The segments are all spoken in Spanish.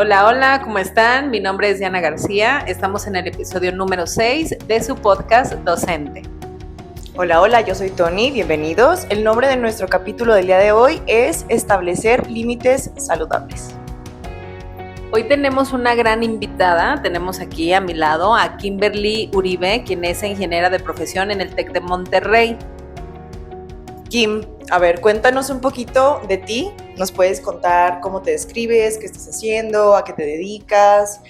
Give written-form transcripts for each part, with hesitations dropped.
Hola, hola, ¿cómo están? Mi nombre es Diana García. Estamos en el episodio número 6 de su podcast Docente. Hola, hola, yo soy Tony, bienvenidos. El nombre de nuestro capítulo del día de hoy es Establecer límites saludables. Hoy tenemos una gran invitada, tenemos aquí a mi lado a Kimberly Uribe, quien es ingeniera de profesión en el TEC de Monterrey. Kim, a ver, cuéntanos un poquito de ti. ¿Nos puedes contar cómo te describes, qué estás haciendo, a qué te dedicas,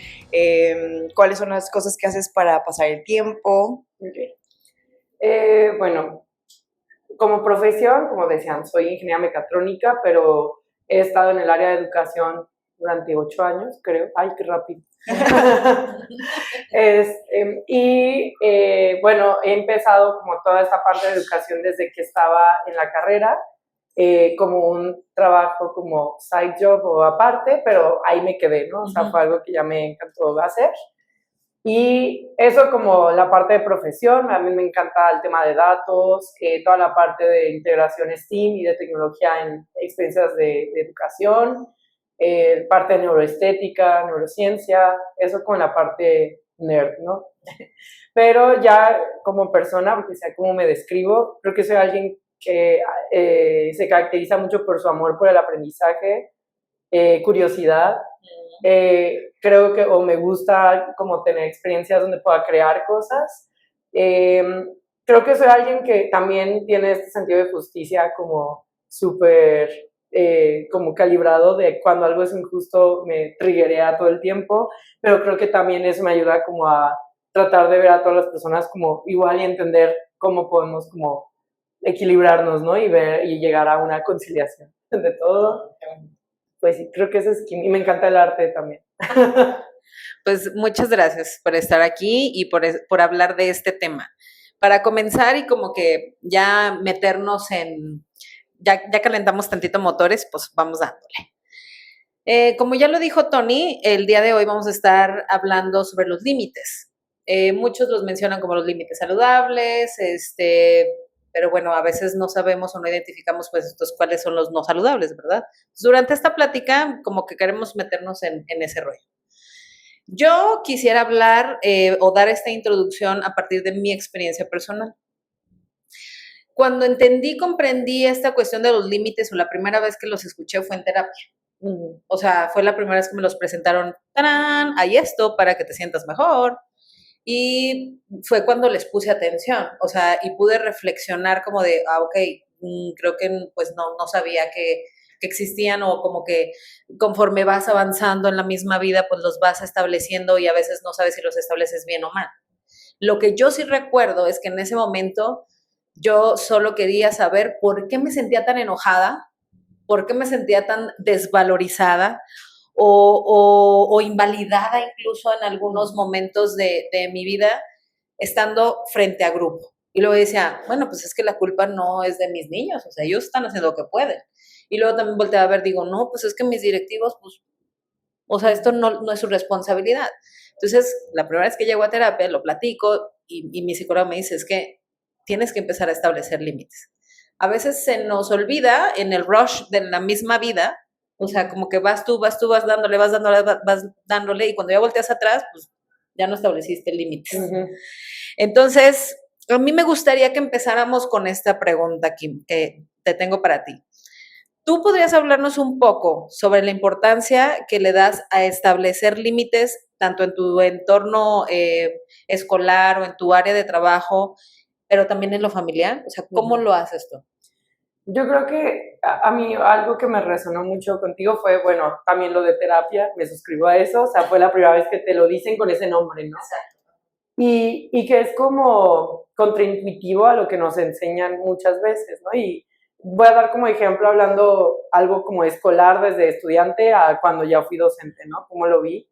cuáles son las cosas que haces para pasar el tiempo? Okay. Bueno, como profesión, como decían, soy ingeniera mecatrónica, pero he estado en el área de educación durante 8 años, creo. ¡Ay, qué rápido! Bueno, he empezado como toda esta parte de educación desde que estaba en la carrera, como un trabajo como side job o aparte, pero ahí me quedé, ¿no? O sea, fue algo que ya me encantó hacer. Y eso como la parte de profesión, a mí me encanta el tema de datos, toda la parte de integración STEAM y de tecnología en experiencias de educación, parte de neuroestética, neurociencia, eso con la parte nerd, ¿no? Pero ya como persona, porque sea como me describo, creo que soy alguien que se caracteriza mucho por su amor por el aprendizaje, curiosidad. Creo que o me gusta como tener experiencias donde pueda crear cosas. Creo que soy alguien que también tiene este sentido de justicia como súper como calibrado, de cuando algo es injusto me triggerea todo el tiempo, pero creo que también eso me ayuda como a tratar de ver a todas las personas como igual y entender cómo podemos como equilibrarnos, ¿no? Y ver y llegar a una conciliación de todo. Pues sí, creo que eso es Kim. Y me encanta el arte también. Pues muchas gracias por estar aquí y por hablar de este tema. Para comenzar y como que ya meternos en, ya calentamos tantito motores, pues vamos dándole. Como ya lo dijo Tony, el día de hoy vamos a estar hablando sobre los límites. Muchos los mencionan como los límites saludables, pero bueno, a veces no sabemos o no identificamos pues estos cuáles son los no saludables, ¿verdad? Entonces, durante esta plática como que queremos meternos en ese rollo. Yo quisiera hablar o dar esta introducción a partir de mi experiencia personal. Cuando comprendí esta cuestión de los límites o la primera vez que los escuché fue en terapia. O sea, fue la primera vez que me los presentaron, ¡tarán! Hay esto para que te sientas mejor. Y fue cuando les puse atención, o sea, y pude reflexionar como de, ok, creo que pues no sabía que existían, o como que conforme vas avanzando en la misma vida, pues los vas estableciendo y a veces no sabes si los estableces bien o mal. Lo que yo sí recuerdo es que en ese momento yo solo quería saber por qué me sentía tan enojada, por qué me sentía tan desvalorizada o invalidada incluso en algunos momentos de mi vida estando frente a grupo. Y luego decía, bueno, pues es que la culpa no es de mis niños, o sea, ellos están haciendo lo que pueden. Y luego también volteaba a ver, digo, no, pues es que mis directivos, pues, o sea, esto no es su responsabilidad. Entonces, la primera vez que llego a terapia, lo platico y mi psicóloga me dice, es que tienes que empezar a establecer límites. A veces se nos olvida en el rush de la misma vida, o sea, como que vas dándole, y cuando ya volteas atrás, pues ya no estableciste límites. Entonces, a mí me gustaría que empezáramos con esta pregunta, Kim, que te tengo para ti. ¿Tú podrías hablarnos un poco sobre la importancia que le das a establecer límites tanto en tu entorno escolar o en tu área de trabajo, pero también en lo familiar? O sea, ¿cómo lo haces tú? Yo creo que a mí algo que me resonó mucho contigo fue, bueno, también lo de terapia, me suscribo a eso, o sea, fue la primera vez que te lo dicen con ese nombre, ¿no? Exacto. Y que es como contraintuitivo a lo que nos enseñan muchas veces, ¿no? Y voy a dar como ejemplo hablando algo como escolar desde estudiante a cuando ya fui docente, ¿no? Cómo lo vi.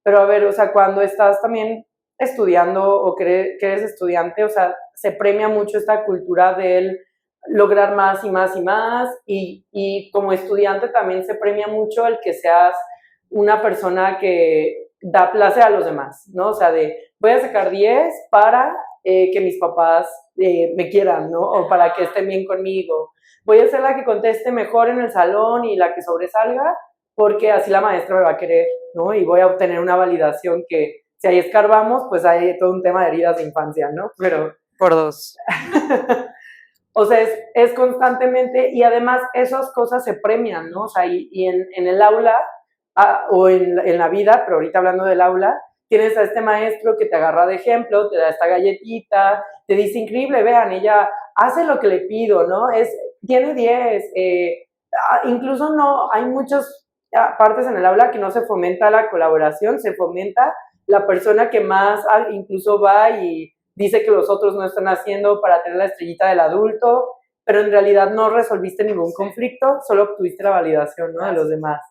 Pero a ver, o sea, cuando estás también estudiando o que eres estudiante, o sea, se premia mucho esta cultura del lograr más y más y más, y como estudiante también se premia mucho el que seas una persona que da placer a los demás, ¿no? O sea, de voy a sacar 10 para que mis papás me quieran, ¿no? O para que estén bien conmigo. Voy a ser la que conteste mejor en el salón y la que sobresalga, porque así la maestra me va a querer. ¿no? Y voy a obtener una validación que, si ahí escarbamos, pues hay todo un tema de heridas de infancia, ¿no? Pero... Por dos. O sea, es constantemente, y además esas cosas se premian, ¿no? O sea, y en el aula, o en la vida, pero ahorita hablando del aula, tienes a este maestro que te agarra de ejemplo, te da esta galletita, te dice, increíble, vean, ella hace lo que le pido, ¿no? Tiene 10, incluso no, hay muchas partes en el aula que no se fomenta la colaboración, se fomenta la persona que más incluso va y dice que los otros no están haciendo para tener la estrellita del adulto, pero en realidad no resolviste ningún conflicto, solo obtuviste la validación, ¿no? De los demás.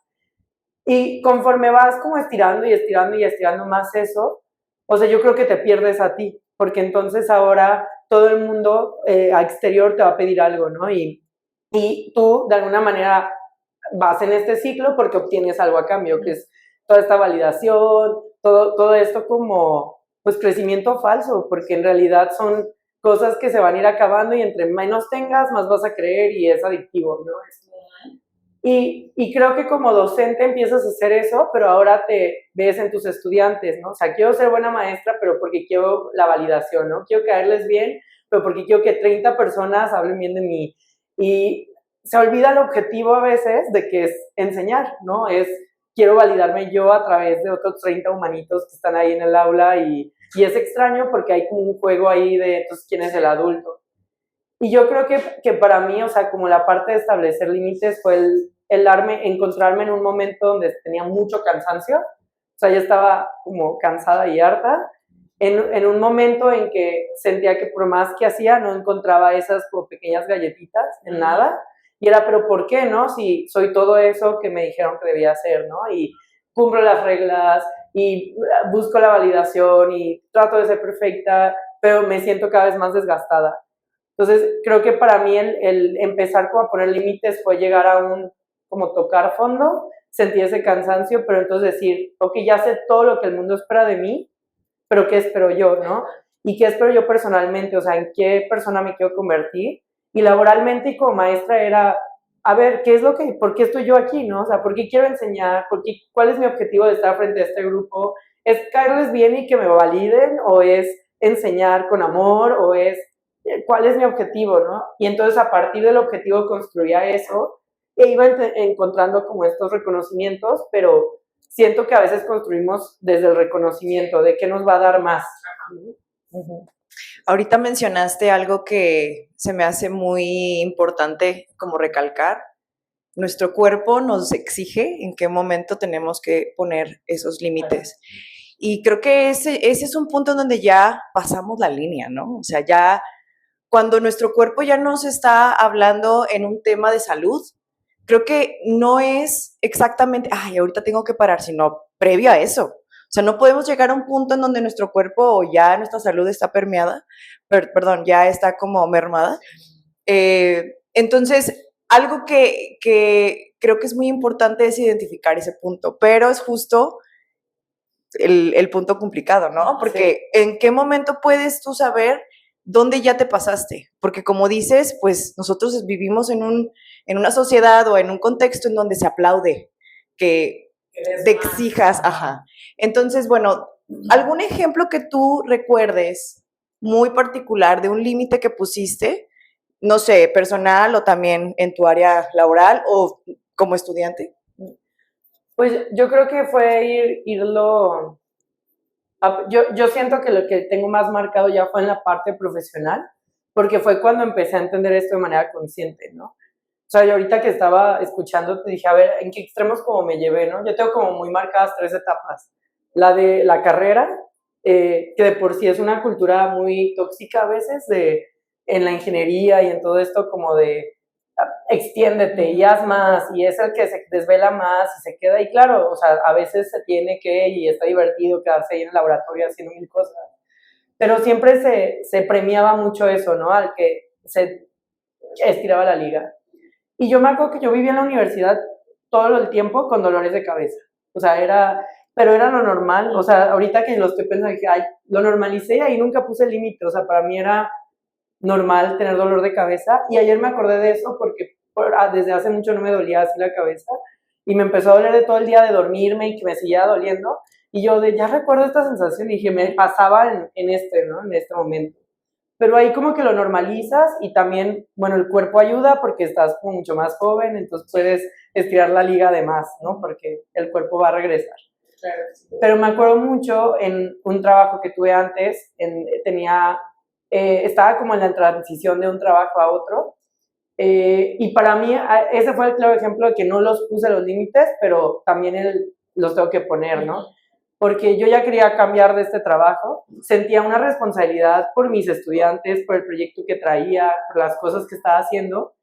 Y conforme vas como estirando y estirando y estirando más eso, o sea, yo creo que te pierdes a ti, porque entonces ahora todo el mundo a exterior te va a pedir algo, ¿no? Y tú, de alguna manera, vas en este ciclo porque obtienes algo a cambio, que es toda esta validación, todo esto como, pues, crecimiento falso, porque en realidad son cosas que se van a ir acabando y entre menos tengas, más vas a creer y es adictivo, ¿no? Y creo que como docente empiezas a hacer eso, pero ahora te ves en tus estudiantes, ¿no? O sea, quiero ser buena maestra, pero porque quiero la validación, ¿no? Quiero caerles bien, pero porque quiero que 30 personas hablen bien de mí. Y se olvida el objetivo a veces de que es enseñar, ¿no? Quiero validarme yo a través de otros 30 humanitos que están ahí en el aula y es extraño porque hay como un juego ahí de, entonces, ¿quién es el adulto? Y yo creo que para mí, o sea, como la parte de establecer límites fue encontrarme en un momento donde tenía mucho cansancio, o sea, ya estaba como cansada y harta, en un momento en que sentía que por más que hacía, no encontraba esas como pequeñas galletitas en nada, y era, pero ¿por qué, no? Si soy todo eso que me dijeron que debía hacer, ¿no? Y cumplo las reglas, y busco la validación, y trato de ser perfecta, pero me siento cada vez más desgastada. Entonces, creo que para mí el empezar como a poner límites fue llegar a como tocar fondo, sentí ese cansancio, pero entonces decir, ok, ya sé todo lo que el mundo espera de mí, pero ¿qué espero yo, no? ¿Y qué espero yo personalmente? O sea, ¿en qué persona me quiero convertir? Y laboralmente y como maestra era, a ver, ¿por qué estoy yo aquí, no? O sea, ¿por qué quiero enseñar? ¿Cuál es mi objetivo de estar frente a este grupo? ¿Es caerles bien y que me validen? ¿O es enseñar con amor? ¿O cuál es mi objetivo, no? Y entonces a partir del objetivo construía eso e iba encontrando como estos reconocimientos, pero siento que a veces construimos desde el reconocimiento de qué nos va a dar más. Uh-huh. Ahorita mencionaste algo que se me hace muy importante como recalcar. Nuestro cuerpo nos exige en qué momento tenemos que poner esos límites. Y creo que ese es un punto en donde ya pasamos la línea, ¿no? O sea, ya cuando nuestro cuerpo ya nos está hablando en un tema de salud, creo que no es exactamente, ay, ahorita tengo que parar, sino previo a eso. O sea, no podemos llegar a un punto en donde nuestro cuerpo o ya nuestra salud está permeada, perdón, ya está como mermada. Entonces, algo que creo que es muy importante es identificar ese punto, pero es justo el punto complicado, ¿no? Porque sí. ¿En qué momento puedes tú saber dónde ya te pasaste? Porque como dices, pues nosotros vivimos en una sociedad o en un contexto en donde se aplaude que te exijas, ajá. Entonces, bueno, ¿algún ejemplo que tú recuerdes muy particular de un límite que pusiste, no sé, personal o también en tu área laboral o como estudiante? Pues yo creo que fue irlo... Yo siento que lo que tengo más marcado ya fue en la parte profesional, porque fue cuando empecé a entender esto de manera consciente, ¿no? O sea, yo ahorita que estaba escuchando te dije, a ver, ¿en qué extremos como me llevé, no? Yo tengo como muy marcadas 3 etapas. La de la carrera, que de por sí es una cultura muy tóxica a veces en la ingeniería y en todo esto como de extiéndete y haz más, y es el que se desvela más y se queda, y claro, o sea, a veces se tiene que, y está divertido quedarse ahí en el laboratorio haciendo mil cosas, pero siempre se premiaba mucho eso, ¿no? Al que se estiraba la liga. Y yo me acuerdo que yo vivía en la universidad todo el tiempo con dolores de cabeza, o sea, pero era lo normal, o sea, ahorita que lo estoy pensando, dije, ay, lo normalicé y ahí nunca puse límite, o sea, para mí era normal tener dolor de cabeza, y ayer me acordé de eso porque desde hace mucho no me dolía así la cabeza, y me empezó a doler de todo el día de dormirme y que me seguía doliendo. Y yo ya recuerdo esta sensación, dije, me pasaba en ¿no? En este momento. Pero ahí como que lo normalizas y también, bueno, el cuerpo ayuda porque estás como mucho más joven, entonces puedes estirar la liga de más, ¿no? Porque el cuerpo va a regresar. Claro. Pero me acuerdo mucho en un trabajo que tuve antes, estaba como en la transición de un trabajo a otro, y para mí ese fue el claro ejemplo de que no los puse los límites, pero también los tengo que poner, ¿no? Porque yo ya quería cambiar de este trabajo, sentía una responsabilidad por mis estudiantes, por el proyecto que traía, por las cosas que estaba haciendo,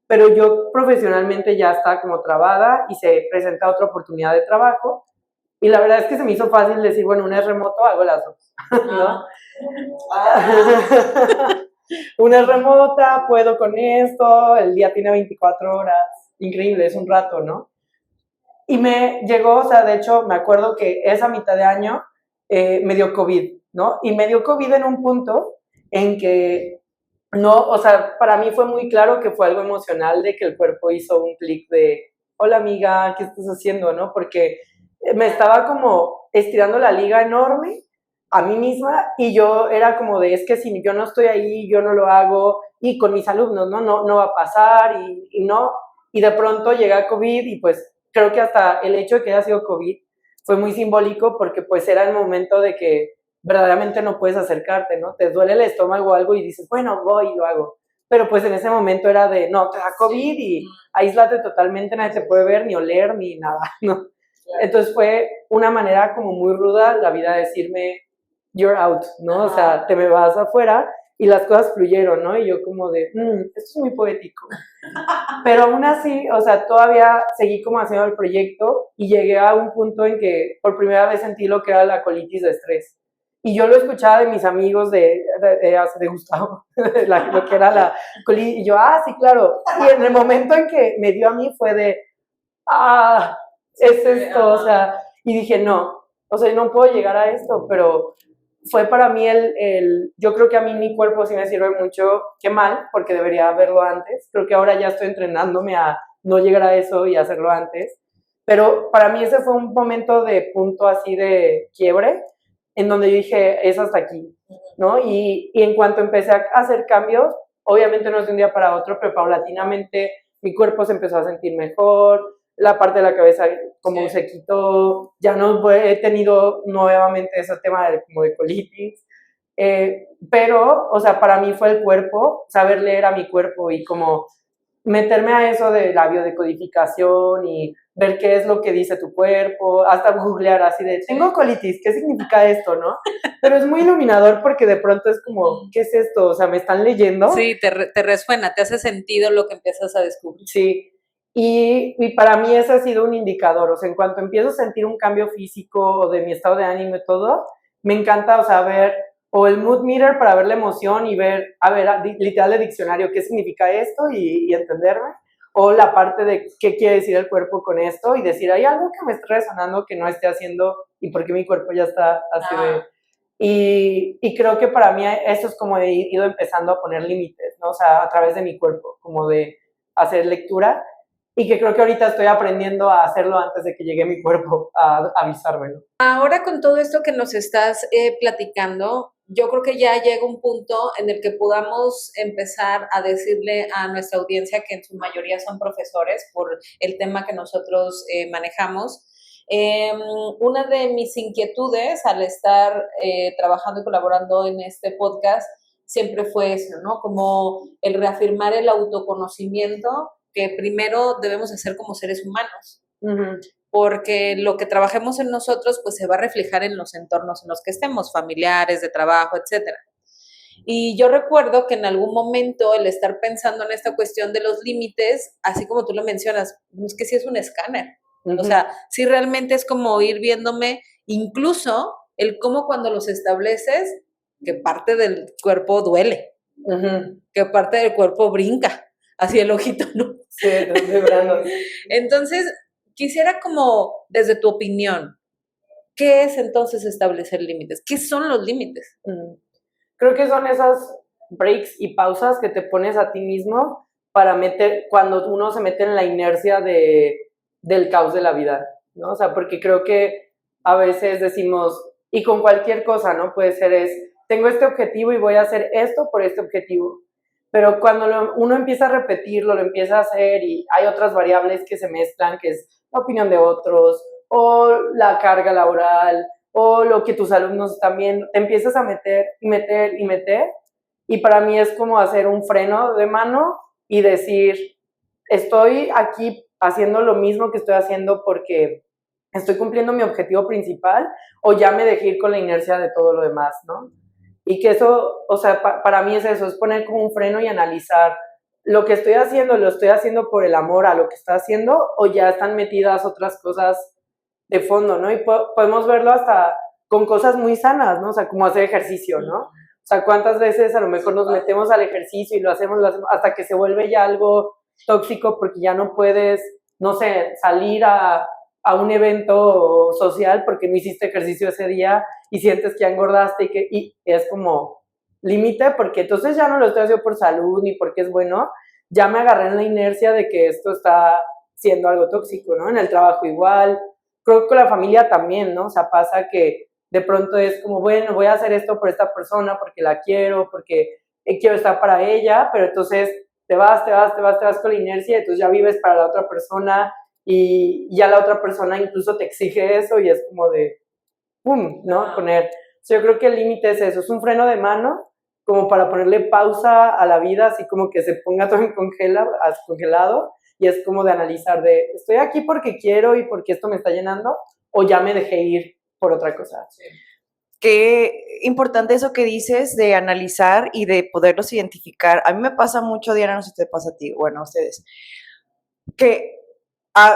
pero yo profesionalmente ya estaba como trabada y se presenta otra oportunidad de trabajo, y la verdad es que se me hizo fácil decir, bueno, una es remoto, hago las dos, ¿no? Una es remota, puedo con esto, el día tiene 24 horas, increíble, es un rato, ¿no? Y me llegó, o sea, de hecho, me acuerdo que esa mitad de año me dio COVID, ¿no? Y me dio COVID en un punto en que no, o sea, para mí fue muy claro que fue algo emocional de que el cuerpo hizo un clic de, hola amiga, ¿qué estás haciendo, no? Porque me estaba como estirando la liga enorme a mí misma y yo era como de, es que si yo no estoy ahí, yo no lo hago y con mis alumnos, no va a pasar y no. Y de pronto llega COVID y pues creo que hasta el hecho de que haya sido COVID fue muy simbólico porque pues era el momento de que verdaderamente no puedes acercarte, ¿no? Te duele el estómago o algo y dices, bueno, voy y lo hago. Pero pues en ese momento era de, no, te da COVID y aíslate totalmente, nadie te puede ver, ni oler, ni nada, ¿no? Entonces fue una manera como muy ruda la vida de decirme, you're out, ¿no? O sea, te me vas afuera y las cosas fluyeron, ¿no? Y yo como de, esto es muy poético. Pero aún así, o sea, todavía seguí como haciendo el proyecto y llegué a un punto en que por primera vez sentí lo que era la colitis de estrés. Y yo lo escuchaba de mis amigos de Gustavo, lo que era la colitis, y yo, sí, claro. Y en el momento en que me dio a mí fue de, es esto, o sea, y dije, no, o sea, no puedo llegar a esto, pero fue para mí yo creo que a mí mi cuerpo sí me sirve mucho, qué mal, porque debería verlo antes, creo que ahora ya estoy entrenándome a no llegar a eso y hacerlo antes, pero para mí ese fue un momento de punto así de quiebre, en donde yo dije, es hasta aquí, ¿no? Y en cuanto empecé a hacer cambios, obviamente no es de un día para otro, pero paulatinamente mi cuerpo se empezó a sentir mejor, la parte de la cabeza como se quitó, ya no he tenido nuevamente ese tema como de colitis, pero, o sea, para mí fue el cuerpo, saber leer a mi cuerpo y como meterme a eso de la biodecodificación y ver qué es lo que dice tu cuerpo, hasta googlear así de, tengo colitis, ¿qué significa esto, no? Pero es muy iluminador porque de pronto es como, ¿qué es esto? O sea, ¿me están leyendo? Sí, te resuena, te hace sentido lo que empiezas a descubrir. Sí, y para mí ese ha sido un indicador, o sea, en cuanto empiezo a sentir un cambio físico o de mi estado de ánimo y todo, me encanta, o sea, ver, o el mood meter para ver la emoción y ver, a ver, literal de diccionario, qué significa esto y entenderme, o la parte de qué quiere decir el cuerpo con esto y decir, hay algo que me está resonando que no esté haciendo y por qué mi cuerpo ya está así de... Y creo que para mí eso es como he ido empezando a poner límites, ¿no? O sea, a través de mi cuerpo, como de hacer lectura y que creo que ahorita estoy aprendiendo a hacerlo antes de que llegue mi cuerpo a avisármelo. Ahora con todo esto que nos estás platicando, yo creo que ya llega un punto en el que podamos empezar a decirle a nuestra audiencia, que en su mayoría son profesores por el tema que nosotros manejamos. Una de mis inquietudes al estar trabajando y colaborando en este podcast siempre fue eso, ¿no? Como el reafirmar el autoconocimiento que primero debemos hacer como seres humanos. Porque lo que trabajemos en nosotros pues se va a reflejar en los entornos en los que estemos, familiares, de trabajo, etcétera. Y yo recuerdo que en algún momento el estar pensando en esta cuestión de los límites, así como tú lo mencionas, es que sí es un escáner. O sea, sí realmente es como ir viéndome, incluso el cómo cuando los estableces, que parte del cuerpo duele, que parte del cuerpo brinca, así el ojito, ¿no? Sí, estás vibrando. Entonces, quisiera como, desde tu opinión, ¿qué es entonces establecer límites? ¿Qué son los límites? Creo que son esas breaks y pausas que te pones a ti mismo para meter, cuando uno se mete en la inercia de del caos de la vida, ¿no? O sea, porque creo que a veces decimos, y con cualquier cosa, ¿no? Puede ser tengo este objetivo y voy a hacer esto por este objetivo. Pero cuando uno empieza a repetirlo, lo empieza a hacer y hay otras variables que se mezclan, que es la opinión de otros, o la carga laboral, o lo que tus alumnos están viendo, te empiezas a meter y meter y meter, y para mí es como hacer un freno de mano y decir, estoy aquí haciendo lo mismo que estoy haciendo porque estoy cumpliendo mi objetivo principal, o ya me dejé ir con la inercia de todo lo demás, ¿no? Y que eso, o sea, para mí es eso, es poner como un freno y analizar lo que estoy haciendo, lo estoy haciendo por el amor a lo que está haciendo, o ya están metidas otras cosas de fondo, ¿no? Y podemos verlo hasta con cosas muy sanas, ¿no? O sea, como hacer ejercicio, ¿no? O sea, cuántas veces a lo mejor nos metemos al ejercicio y lo hacemos hasta que se vuelve ya algo tóxico porque ya no puedes, no sé, salir a un evento social porque no hiciste ejercicio ese día y sientes que ya engordaste y es como límite, porque entonces ya no lo estoy haciendo por salud ni porque es bueno, ya me agarré en la inercia de que esto está siendo algo tóxico, ¿no? En el trabajo igual, creo que con la familia también, ¿no? O sea, pasa que de pronto es como, bueno, voy a hacer esto por esta persona porque la quiero, porque quiero estar para ella, pero entonces te vas con la inercia y entonces ya vives para la otra persona y ya la otra persona incluso te exige eso y es como de, ¡pum!, ¿no? Poner, o sea, yo creo que el límite es eso, es un freno de mano como para ponerle pausa a la vida, así como que se ponga todo en congelado, y es como de analizar de, ¿estoy aquí porque quiero y porque esto me está llenando? ¿O ya me dejé ir por otra cosa? Sí. Qué importante eso que dices de analizar y de poderlos identificar. A mí me pasa mucho, Diana, no sé si te pasa a ti, bueno, a ustedes, que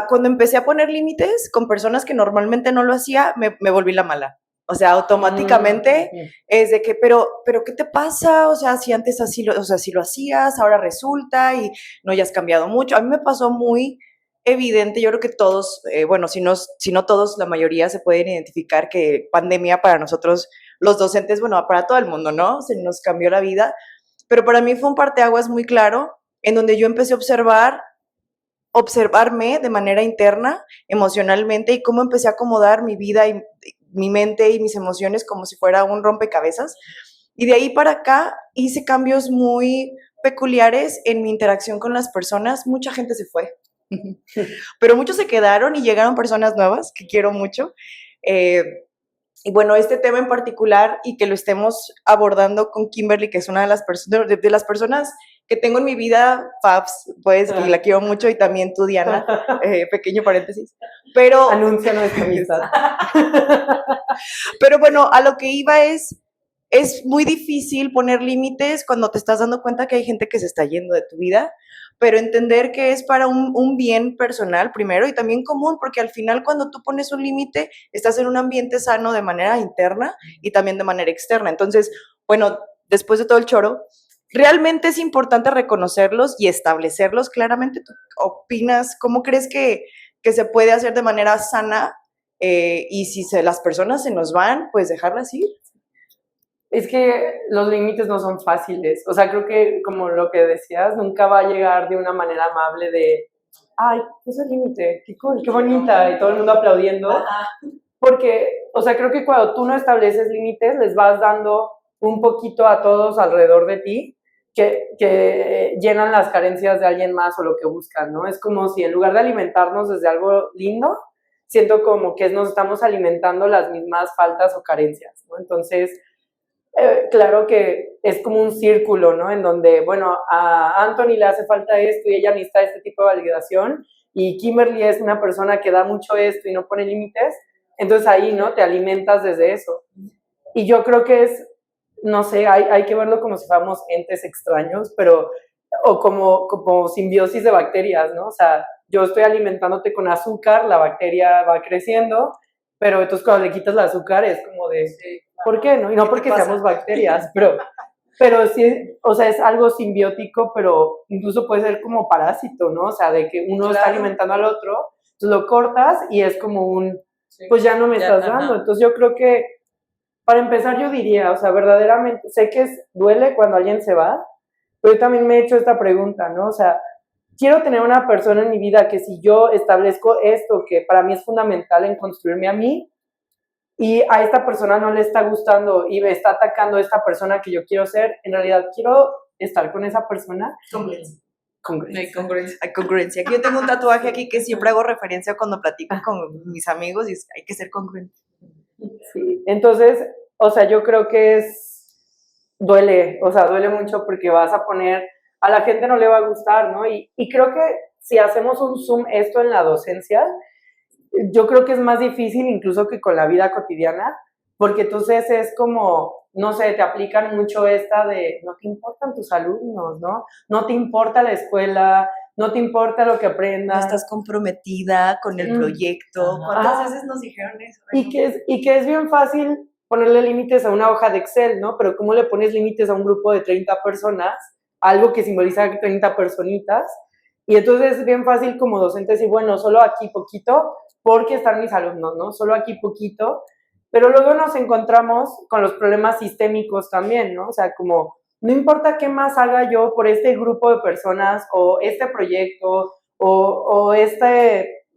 cuando empecé a poner límites con personas que normalmente no lo hacía, me volví la mala. O sea, automáticamente es de que, pero ¿qué te pasa? O sea, si antes así si lo hacías, ahora resulta y no ya has cambiado mucho. A mí me pasó muy evidente, yo creo que todos, bueno, si no todos, la mayoría se pueden identificar que pandemia para nosotros, los docentes, bueno, para todo el mundo, ¿no? Se nos cambió la vida, pero para mí fue un parteaguas muy claro en donde yo empecé a observarme de manera interna, emocionalmente, y cómo empecé a acomodar mi vida y mi mente y mis emociones como si fuera un rompecabezas. Y de ahí para acá hice cambios muy peculiares en mi interacción con las personas. Mucha gente se fue, pero muchos se quedaron y llegaron personas nuevas que quiero mucho. Y bueno, este tema en particular y que lo estemos abordando con Kimberly, que es una de las personas que tengo en mi vida, Fabs, pues, y la quiero mucho, y también tú, Diana, pequeño paréntesis. Pero anuncia nuestra amistad. Pero bueno, a lo que iba es muy difícil poner límites cuando te estás dando cuenta que hay gente que se está yendo de tu vida, pero entender que es para un bien personal primero y también común, porque al final cuando tú pones un límite, estás en un ambiente sano de manera interna y también de manera externa. Entonces, bueno, después de todo el choro, realmente es importante reconocerlos y establecerlos claramente. ¿Tú opinas? ¿Cómo crees que se puede hacer de manera sana? Y si las personas se nos van, pues dejarlas ir. Es que los límites no son fáciles. O sea, creo que, como lo que decías, nunca va a llegar de una manera amable de, ay, puso el límite, qué cool, qué bonita, y todo el mundo aplaudiendo. Porque, o sea, creo que cuando tú no estableces límites, les vas dando un poquito a todos alrededor de ti que llenan las carencias de alguien más o lo que buscan, ¿no? Es como si en lugar de alimentarnos desde algo lindo, siento como que nos estamos alimentando las mismas faltas o carencias, ¿no? Entonces, claro que es como un círculo, ¿no? En donde, bueno, a Anthony le hace falta esto y ella necesita este tipo de validación, y Kimberly es una persona que da mucho esto y no pone límites, entonces ahí, ¿no? Te alimentas desde eso. Y yo creo que no sé, hay que verlo como si fuéramos entes extraños, pero, o como simbiosis de bacterias, ¿no? O sea, yo estoy alimentándote con azúcar, la bacteria va creciendo, pero entonces cuando le quitas el azúcar es como de, ¿por qué? ¿No? Y no porque seamos bacterias, pero sí, o sea, es algo simbiótico, pero incluso puede ser como parásito, ¿no? O sea, de que uno está alimentando al otro, entonces lo cortas y es como pues ya no me estás dando. Entonces yo creo que, para empezar, yo diría, o sea, verdaderamente, sé que duele cuando alguien se va, pero yo también me he hecho esta pregunta, ¿no? O sea, quiero tener una persona en mi vida que si yo establezco esto, que para mí es fundamental en construirme a mí, y a esta persona no le está gustando y me está atacando esta persona que yo quiero ser, en realidad quiero estar con esa persona. Congruencia. Hay congruencia. Hay congruencia. Aquí yo tengo un tatuaje aquí que siempre hago referencia cuando platico con mis amigos y hay que ser congruente. Sí, entonces, o sea, yo creo que duele mucho porque vas a poner, a la gente no le va a gustar, ¿no? Y creo que si hacemos un zoom esto en la docencia, yo creo que es más difícil incluso que con la vida cotidiana, porque entonces es como, no sé, te aplican mucho esta de no te importan tus alumnos, ¿no? No te importa la escuela, no te importa lo que No aprendas. estás comprometida con el proyecto. ¿Cuántas veces nos dijeron eso? Y que es bien fácil ponerle límites a una hoja de Excel, ¿no? Pero ¿cómo le pones límites a un grupo de 30 personas? Algo que simboliza 30 personitas. Y entonces es bien fácil como docente decir, bueno, solo aquí poquito, porque están mis alumnos, ¿no? Solo aquí poquito. Pero luego nos encontramos con los problemas sistémicos también, ¿no? O sea, como, no importa qué más haga yo por este grupo de personas o este proyecto o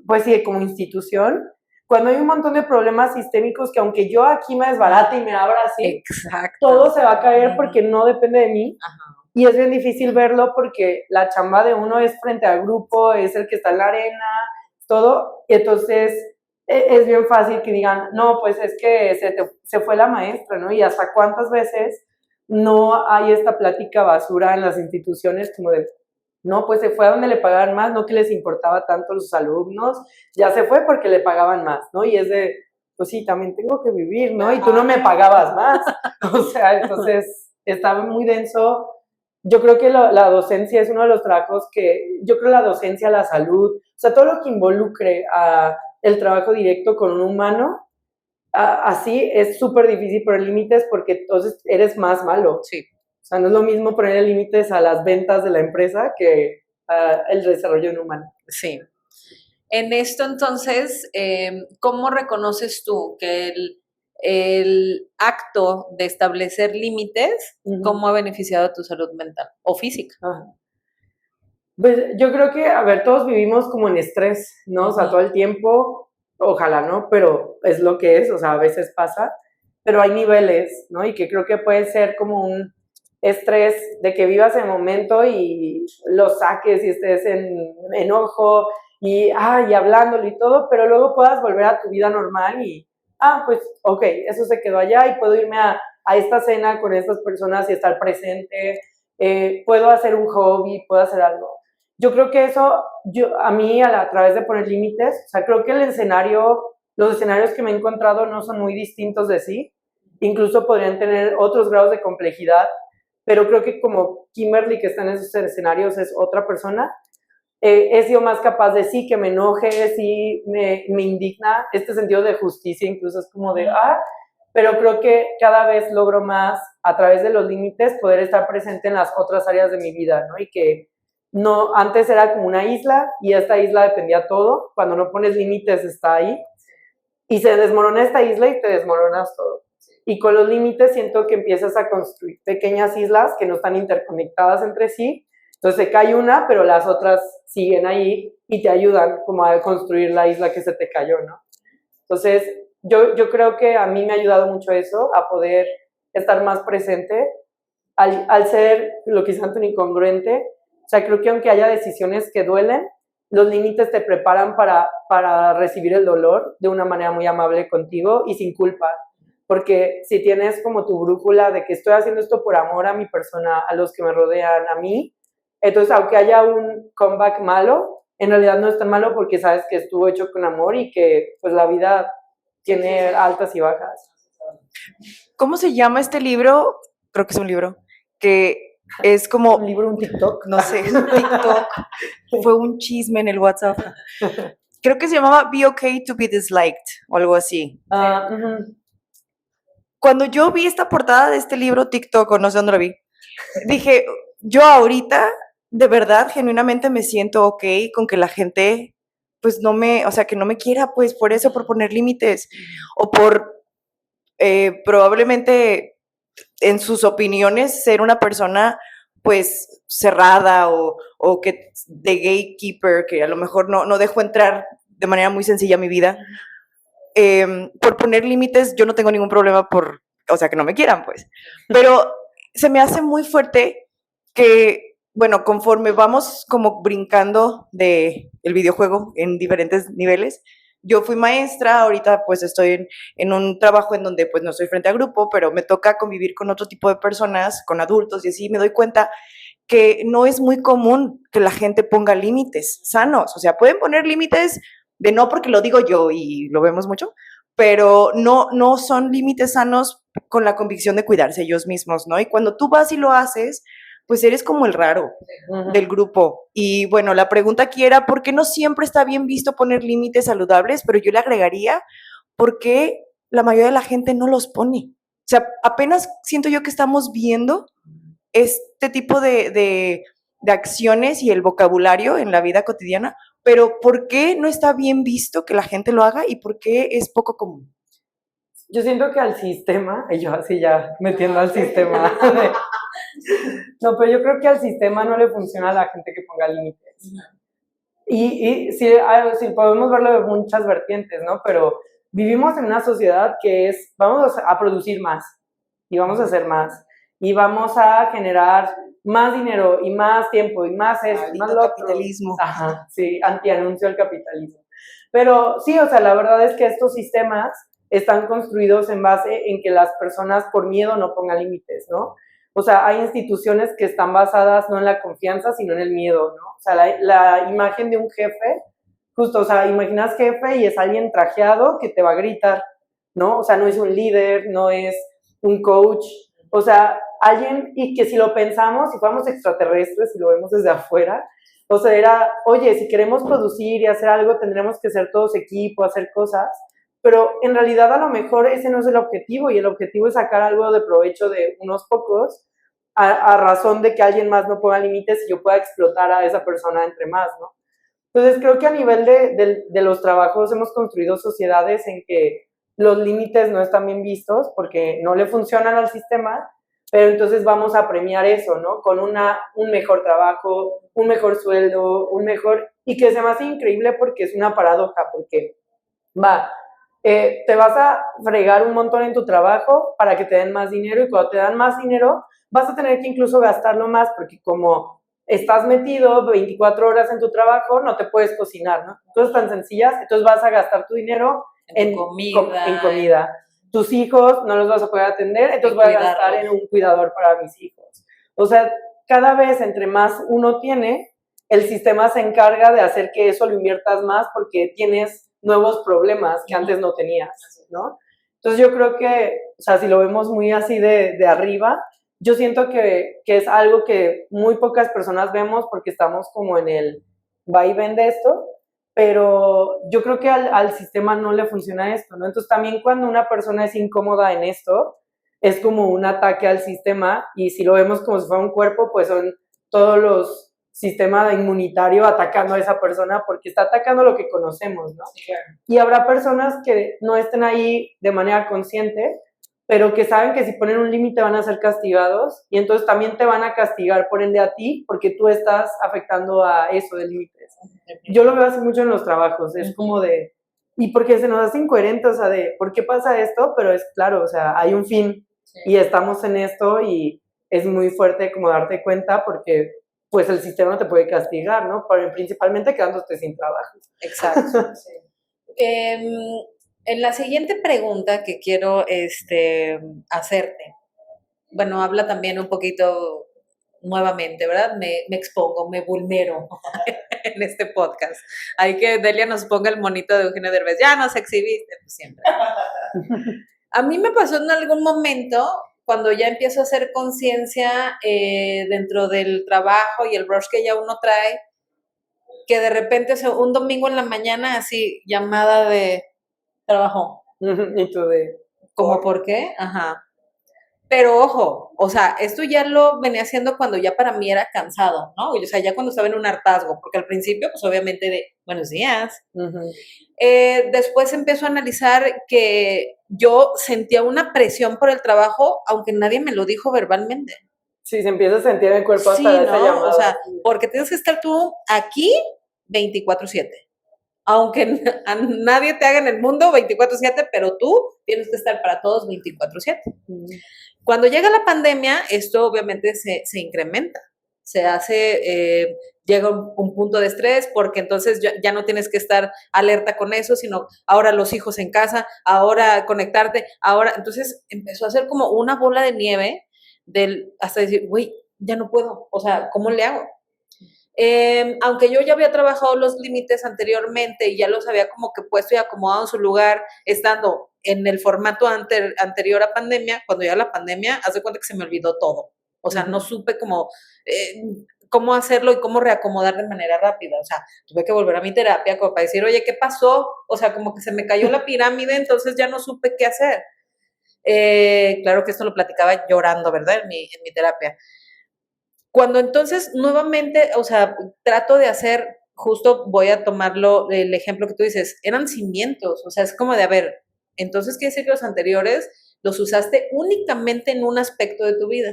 pues sí, como institución, cuando hay un montón de problemas sistémicos que aunque yo aquí me desbarate y me abra así, Exacto. todo se va a caer porque no depende de mí. Ajá. Y es bien difícil verlo porque la chamba de uno es frente al grupo, es el que está en la arena, todo. Y entonces es bien fácil que digan, no, pues es que se fue la maestra, ¿no? Y hasta cuántas veces no hay esta plática basura en las instituciones como de, no, pues se fue a donde le pagaban más, no que les importaba tanto a los alumnos, ya se fue porque le pagaban más, ¿no? Y es de, pues sí, también tengo que vivir, ¿no? Y tú no me pagabas más. O sea, entonces estaba muy denso. Yo creo que la docencia es uno de los trabajos yo creo la docencia, la salud, o sea, todo lo que involucre a el trabajo directo con un humano, así es súper difícil poner límites porque entonces eres más malo. Sí. O sea, no es lo mismo poner límites a las ventas de la empresa que el desarrollo en humano. Sí. En esto, entonces, ¿cómo reconoces tú que el acto de establecer límites, cómo ha beneficiado a tu salud mental o física? Pues yo creo que, a ver, todos vivimos como en estrés, ¿no? O sea, todo el tiempo, ojalá no, pero es lo que es, o sea, a veces pasa, pero hay niveles, ¿no? Y que creo que puede ser como un estrés de que vivas el momento y lo saques y estés en enojo y hablándolo y todo, pero luego puedas volver a tu vida normal y, pues, ok, eso se quedó allá y puedo irme a esta cena con estas personas y estar presente, puedo hacer un hobby, puedo hacer algo. Yo creo que eso, a mí, a través de poner límites, o sea, creo que los escenarios que me he encontrado no son muy distintos de sí, incluso podrían tener otros grados de complejidad, pero creo que como Kimberly, que está en esos escenarios, es otra persona, he sido más capaz de sí, que me enoje, sí, me indigna, este sentido de justicia incluso es como de, pero creo que cada vez logro más, a través de los límites, poder estar presente en las otras áreas de mi vida, ¿no? Y que no, antes era como una isla y esta isla dependía todo, cuando no pones límites está ahí, y se desmorona esta isla y te desmoronas todo. Y con los límites siento que empiezas a construir pequeñas islas que no están interconectadas entre sí. Entonces se cae una, pero las otras siguen ahí y te ayudan como a construir la isla que se te cayó, ¿no? Entonces yo creo que a mí me ha ayudado mucho eso, a poder estar más presente, al ser lo que dice Anthony, congruente. O sea, creo que aunque haya decisiones que duelen, los límites te preparan para recibir el dolor de una manera muy amable contigo y sin culpa. Porque si tienes como tu brújula de que estoy haciendo esto por amor a mi persona, a los que me rodean, a mí, entonces aunque haya un comeback malo, en realidad no es tan malo porque sabes que estuvo hecho con amor y que pues la vida tiene altas y bajas. ¿Cómo se llama este libro? Creo que es un libro, que es como... ¿Un libro, un TikTok? No sé, es un TikTok. Fue un chisme en el WhatsApp. Creo que se llamaba Be Okay to Be Disliked o algo así. Cuando yo vi esta portada de este libro, TikTok, o no sé dónde lo vi, dije, yo ahorita, de verdad, genuinamente me siento ok con que la gente, pues que no me quiera, pues por eso, por poner límites, o por probablemente en sus opiniones ser una persona, pues cerrada o que de gatekeeper, que a lo mejor no dejo entrar de manera muy sencilla a mi vida. Por poner límites, yo no tengo ningún problema o sea, que no me quieran, pues. Pero se me hace muy fuerte que, bueno, conforme vamos como brincando de el videojuego en diferentes niveles, yo fui maestra, ahorita pues estoy en un trabajo en donde pues no estoy frente a grupo, pero me toca convivir con otro tipo de personas, con adultos, y así me doy cuenta que no es muy común que la gente ponga límites sanos. O sea, pueden poner límites de no porque lo digo yo y lo vemos mucho, pero no son límites sanos con la convicción de cuidarse ellos mismos, ¿no? Y cuando tú vas y lo haces, pues eres como el raro del grupo. Y bueno, la pregunta aquí era, ¿por qué no siempre está bien visto poner límites saludables? Pero yo le agregaría, ¿por qué la mayoría de la gente no los pone? O sea, apenas siento yo que estamos viendo este tipo de acciones y el vocabulario en la vida cotidiana, pero ¿por qué no está bien visto que la gente lo haga y por qué es poco común? Yo siento que al sistema, y yo así ya metiendo al sistema, no, pero yo creo que al sistema no le funciona a la gente que ponga límites. Y sí, sí, podemos verlo de muchas vertientes, ¿no? Pero vivimos en una sociedad que es, vamos a producir más, y vamos a hacer más, y vamos a generar más dinero, y más tiempo, y más esto, y más lo otro. Capitalismo. Ajá, sí, antianuncio del capitalismo. Pero sí, o sea, la verdad es que estos sistemas están construidos en base en que las personas por miedo no pongan límites, ¿no? O sea, hay instituciones que están basadas no en la confianza, sino en el miedo, ¿no? O sea, la imagen de un jefe, justo, o sea, imaginas jefe y es alguien trajeado que te va a gritar, ¿no? O sea, no es un líder, no es un coach, o sea, alguien, y que si lo pensamos, si fuéramos extraterrestres, si lo vemos desde afuera, o sea, era, oye, si queremos producir y hacer algo, tendremos que ser todos equipo, hacer cosas, pero en realidad a lo mejor ese no es el objetivo, y el objetivo es sacar algo de provecho de unos pocos, a razón de que alguien más no ponga límites y yo pueda explotar a esa persona entre más, ¿no? Entonces creo que a nivel de los trabajos hemos construido sociedades en que los límites no están bien vistos porque no le funcionan al sistema, pero entonces vamos a premiar eso, ¿no? Con un mejor trabajo, un mejor sueldo, y que se me hace increíble porque es una paradoja, porque te vas a fregar un montón en tu trabajo para que te den más dinero, y cuando te dan más dinero vas a tener que incluso gastarlo más porque como estás metido 24 horas en tu trabajo, no te puedes cocinar, ¿no? Cosas tan sencillas, entonces vas a gastar tu dinero en comida. Tus hijos no los vas a poder atender, entonces voy a gastar en un cuidador para mis hijos. O sea, cada vez entre más uno tiene, el sistema se encarga de hacer que eso lo inviertas más porque tienes nuevos problemas que antes no tenías, ¿no? Entonces yo creo que, o sea, si lo vemos muy así de arriba, yo siento que es algo que muy pocas personas vemos porque estamos como en el va y ven de esto, pero yo creo que al sistema no le funciona esto, ¿no? Entonces también cuando una persona es incómoda en esto, es como un ataque al sistema, y si lo vemos como si fuera un cuerpo, pues son todos los sistema inmunitario atacando a esa persona porque está atacando lo que conocemos, ¿no? Sí, claro. Y habrá personas que no estén ahí de manera consciente, pero que saben que si ponen un límite van a ser castigados, y entonces también te van a castigar por ende a ti porque tú estás afectando a eso de límites. Yo lo veo así mucho en los trabajos, es como de, y porque se nos hace incoherente, o sea, de, ¿por qué pasa esto? Pero es claro, o sea, hay un fin, sí, y estamos en esto, y es muy fuerte como darte cuenta porque pues el sistema te puede castigar, ¿no? Pero principalmente quedándote sin trabajo. Exacto. Sí. En la siguiente pregunta que quiero hacerte, bueno, habla también un poquito nuevamente, ¿verdad? Me expongo, me vulnero en este podcast. Hay que Delia nos ponga el monito de Eugenio Derbez. Ya nos exhibiste, pues siempre. A mí me pasó en algún momento, cuando ya empiezo a hacer conciencia dentro del trabajo y el rush que ya uno trae, que de repente un domingo en la mañana así, llamada de trabajo. Y tú de... ¿Cómo por qué? Ajá. Pero ojo, o sea, esto ya lo venía haciendo cuando ya para mí era cansado, ¿no? O sea, ya cuando estaba en un hartazgo, porque al principio, pues obviamente de buenos días. Después empiezo a analizar que yo sentía una presión por el trabajo, aunque nadie me lo dijo verbalmente. Sí, se empieza a sentir en el cuerpo hasta Sí, de esa ¿no? llamada. O sea, porque tienes que estar tú aquí 24/7. Aunque a nadie te haga en el mundo 24/7, pero tú tienes que estar para todos 24/7. Cuando llega la pandemia, esto obviamente se incrementa, se hace, llega un punto de estrés porque entonces ya no tienes que estar alerta con eso, sino ahora los hijos en casa, ahora conectarte, ahora, entonces empezó a ser como una bola de nieve hasta decir, güey, ya no puedo, o sea, ¿cómo le hago? Aunque yo ya había trabajado los límites anteriormente y ya los había como que puesto y acomodado en su lugar, estando en el formato anterior a pandemia, cuando ya la pandemia, haz de cuenta que se me olvidó todo. O sea, no supe cómo hacerlo y cómo reacomodar de manera rápida. O sea, tuve que volver a mi terapia como para decir, oye, ¿qué pasó? O sea, como que se me cayó la pirámide, entonces ya no supe qué hacer. Claro que esto lo platicaba llorando, ¿verdad? En mi terapia. Cuando entonces nuevamente, o sea, trato de hacer, justo voy a tomarlo, el ejemplo que tú dices, eran cimientos, o sea, es como de, a ver, entonces quiere decir que los anteriores los usaste únicamente en un aspecto de tu vida,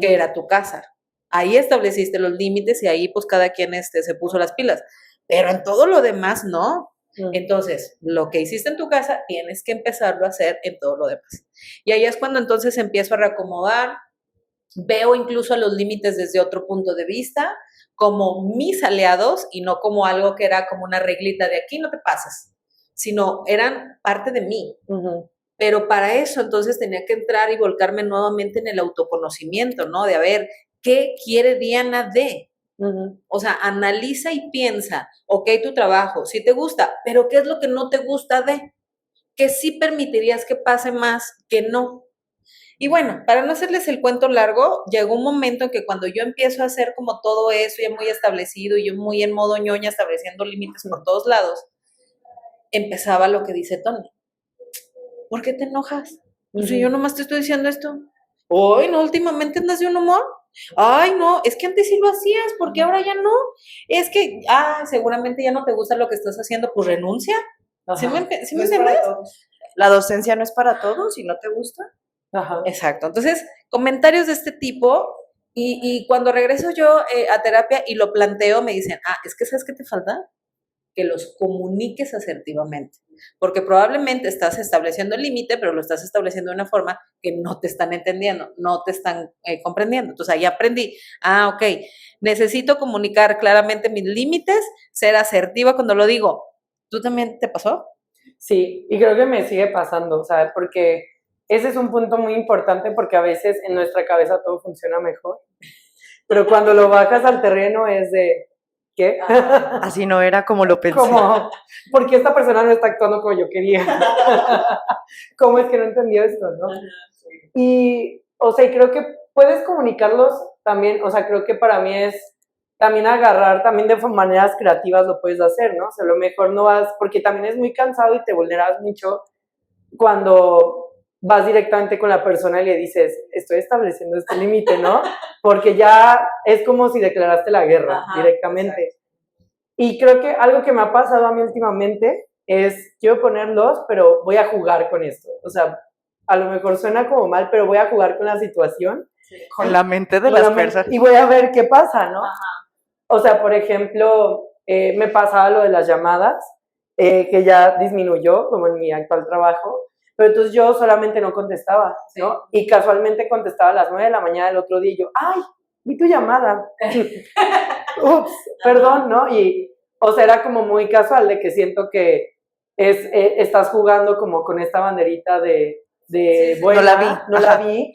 que era tu casa. Ahí estableciste los límites y ahí pues cada quien se puso las pilas, pero en todo lo demás no. Entonces, lo que hiciste en tu casa, tienes que empezarlo a hacer en todo lo demás. Y ahí es cuando entonces empiezo a reacomodar, veo incluso a los límites desde otro punto de vista, como mis aliados y no como algo que era como una reglita de aquí no te pases, sino eran parte de mí. Pero para eso entonces tenía que entrar y volcarme nuevamente en el autoconocimiento, ¿no? De a ver, ¿qué quiere Diana de? O sea, analiza y piensa, ok, tu trabajo, sí te gusta, pero ¿qué es lo que no te gusta de? ¿Qué sí permitirías que pase más que no? Y bueno, para no hacerles el cuento largo, llegó un momento en que cuando yo empiezo a hacer como todo eso ya muy establecido y yo muy en modo ñoña estableciendo límites por todos lados, empezaba lo que dice Tony. ¿Por qué te enojas? Pues si yo nomás te estoy diciendo esto. Hoy, no, últimamente andas de un humor. Ay, no, es que antes sí lo hacías, porque ahora ya no. Es que, seguramente ya no te gusta lo que estás haciendo, pues renuncia. ¿Sí me entiendes? La docencia no es para todos, si no te gusta. Ajá. Exacto. Entonces, comentarios de este tipo, y cuando regreso yo a terapia y lo planteo, me dicen, es que ¿sabes qué te falta? Que los comuniques asertivamente, porque probablemente estás estableciendo el límite, pero lo estás estableciendo de una forma que no te están entendiendo, no te están comprendiendo. Entonces ahí aprendí, ok, necesito comunicar claramente mis límites, ser asertiva cuando lo digo. ¿Tú también te pasó? Sí, y creo que me sigue pasando, o sea, porque ese es un punto muy importante porque a veces en nuestra cabeza todo funciona mejor, pero cuando lo bajas al terreno es de, ¿qué? Así no era como lo pensé. Como, ¿por qué esta persona no está actuando como yo quería? ¿Cómo es que no entendió esto, no? Y, o sea, creo que puedes comunicarlos también, o sea, creo que para mí es también agarrar, también de maneras creativas lo puedes hacer, ¿no? O sea, a lo mejor no vas, porque también es muy cansado y te vulneras mucho cuando vas directamente con la persona y le dices, estoy estableciendo este límite, ¿no? Porque ya es como si declaraste la guerra directamente. Exacto. Y creo que algo que me ha pasado a mí últimamente es, quiero ponerlos, pero voy a jugar con esto. O sea, a lo mejor suena como mal, pero voy a jugar con la situación. Sí, con la mente de las personas. Y voy a ver qué pasa, ¿no? Ajá. O sea, por ejemplo, me pasaba lo de las llamadas, que ya disminuyó, como en mi actual trabajo, pero entonces yo solamente no contestaba, ¿no? Sí. Y casualmente contestaba a las 9 de la mañana del otro día y yo, ¡ay, vi tu llamada! Ups, perdón, ¿no? Y, o sea, era como muy casual de que siento que estás jugando como con esta banderita de buena, no la vi,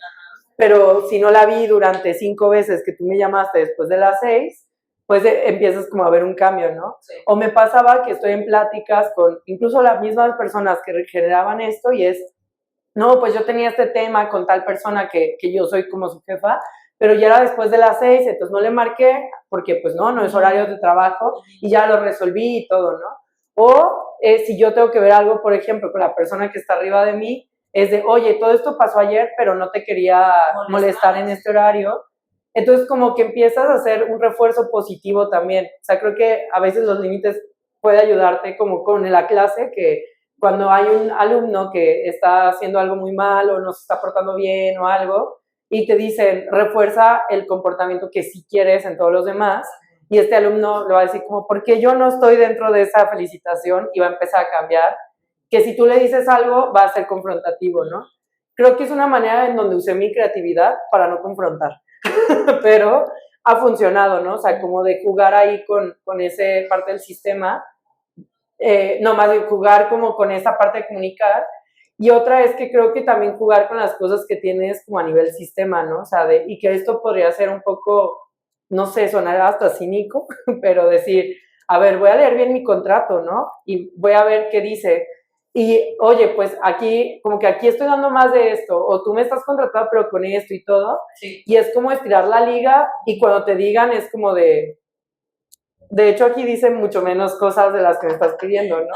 pero si no la vi durante 5 veces que tú me llamaste después de las 6, pues empiezas como a ver un cambio, ¿no? Sí. O me pasaba que estoy en pláticas con incluso las mismas personas que generaban esto y es, no, pues yo tenía este tema con tal persona que yo soy como su jefa, pero ya era después de las 6, entonces no le marqué porque pues no es horario de trabajo y ya lo resolví y todo, ¿no? O si yo tengo que ver algo, por ejemplo, con la persona que está arriba de mí, es de, oye, todo esto pasó ayer, pero no te quería molestar en este horario. Entonces como que empiezas a hacer un refuerzo positivo también. O sea, creo que a veces los límites puede ayudarte como con la clase, que cuando hay un alumno que está haciendo algo muy mal o no se está portando bien o algo, y te dicen, refuerza el comportamiento que sí quieres en todos los demás, y este alumno le va a decir como, porque yo no estoy dentro de esa felicitación, y va a empezar a cambiar, que si tú le dices algo, va a ser confrontativo, ¿no? Creo que es una manera en donde usé mi creatividad para no confrontar, pero ha funcionado, ¿no? O sea, como de jugar ahí con esa parte del sistema, no más de jugar como con esa parte de comunicar, y otra es que creo que también jugar con las cosas que tienes como a nivel sistema, ¿no? O sea, y que esto podría ser un poco, no sé, sonar hasta cínico, pero decir, a ver, voy a leer bien mi contrato, ¿no? Y voy a ver qué dice. Y, oye, pues aquí, como que aquí estoy dando más de esto, o tú me estás contratado pero con esto y todo, Sí. y es como estirar la liga, y cuando te digan es como de hecho aquí dicen mucho menos cosas de las que me estás pidiendo, ¿no?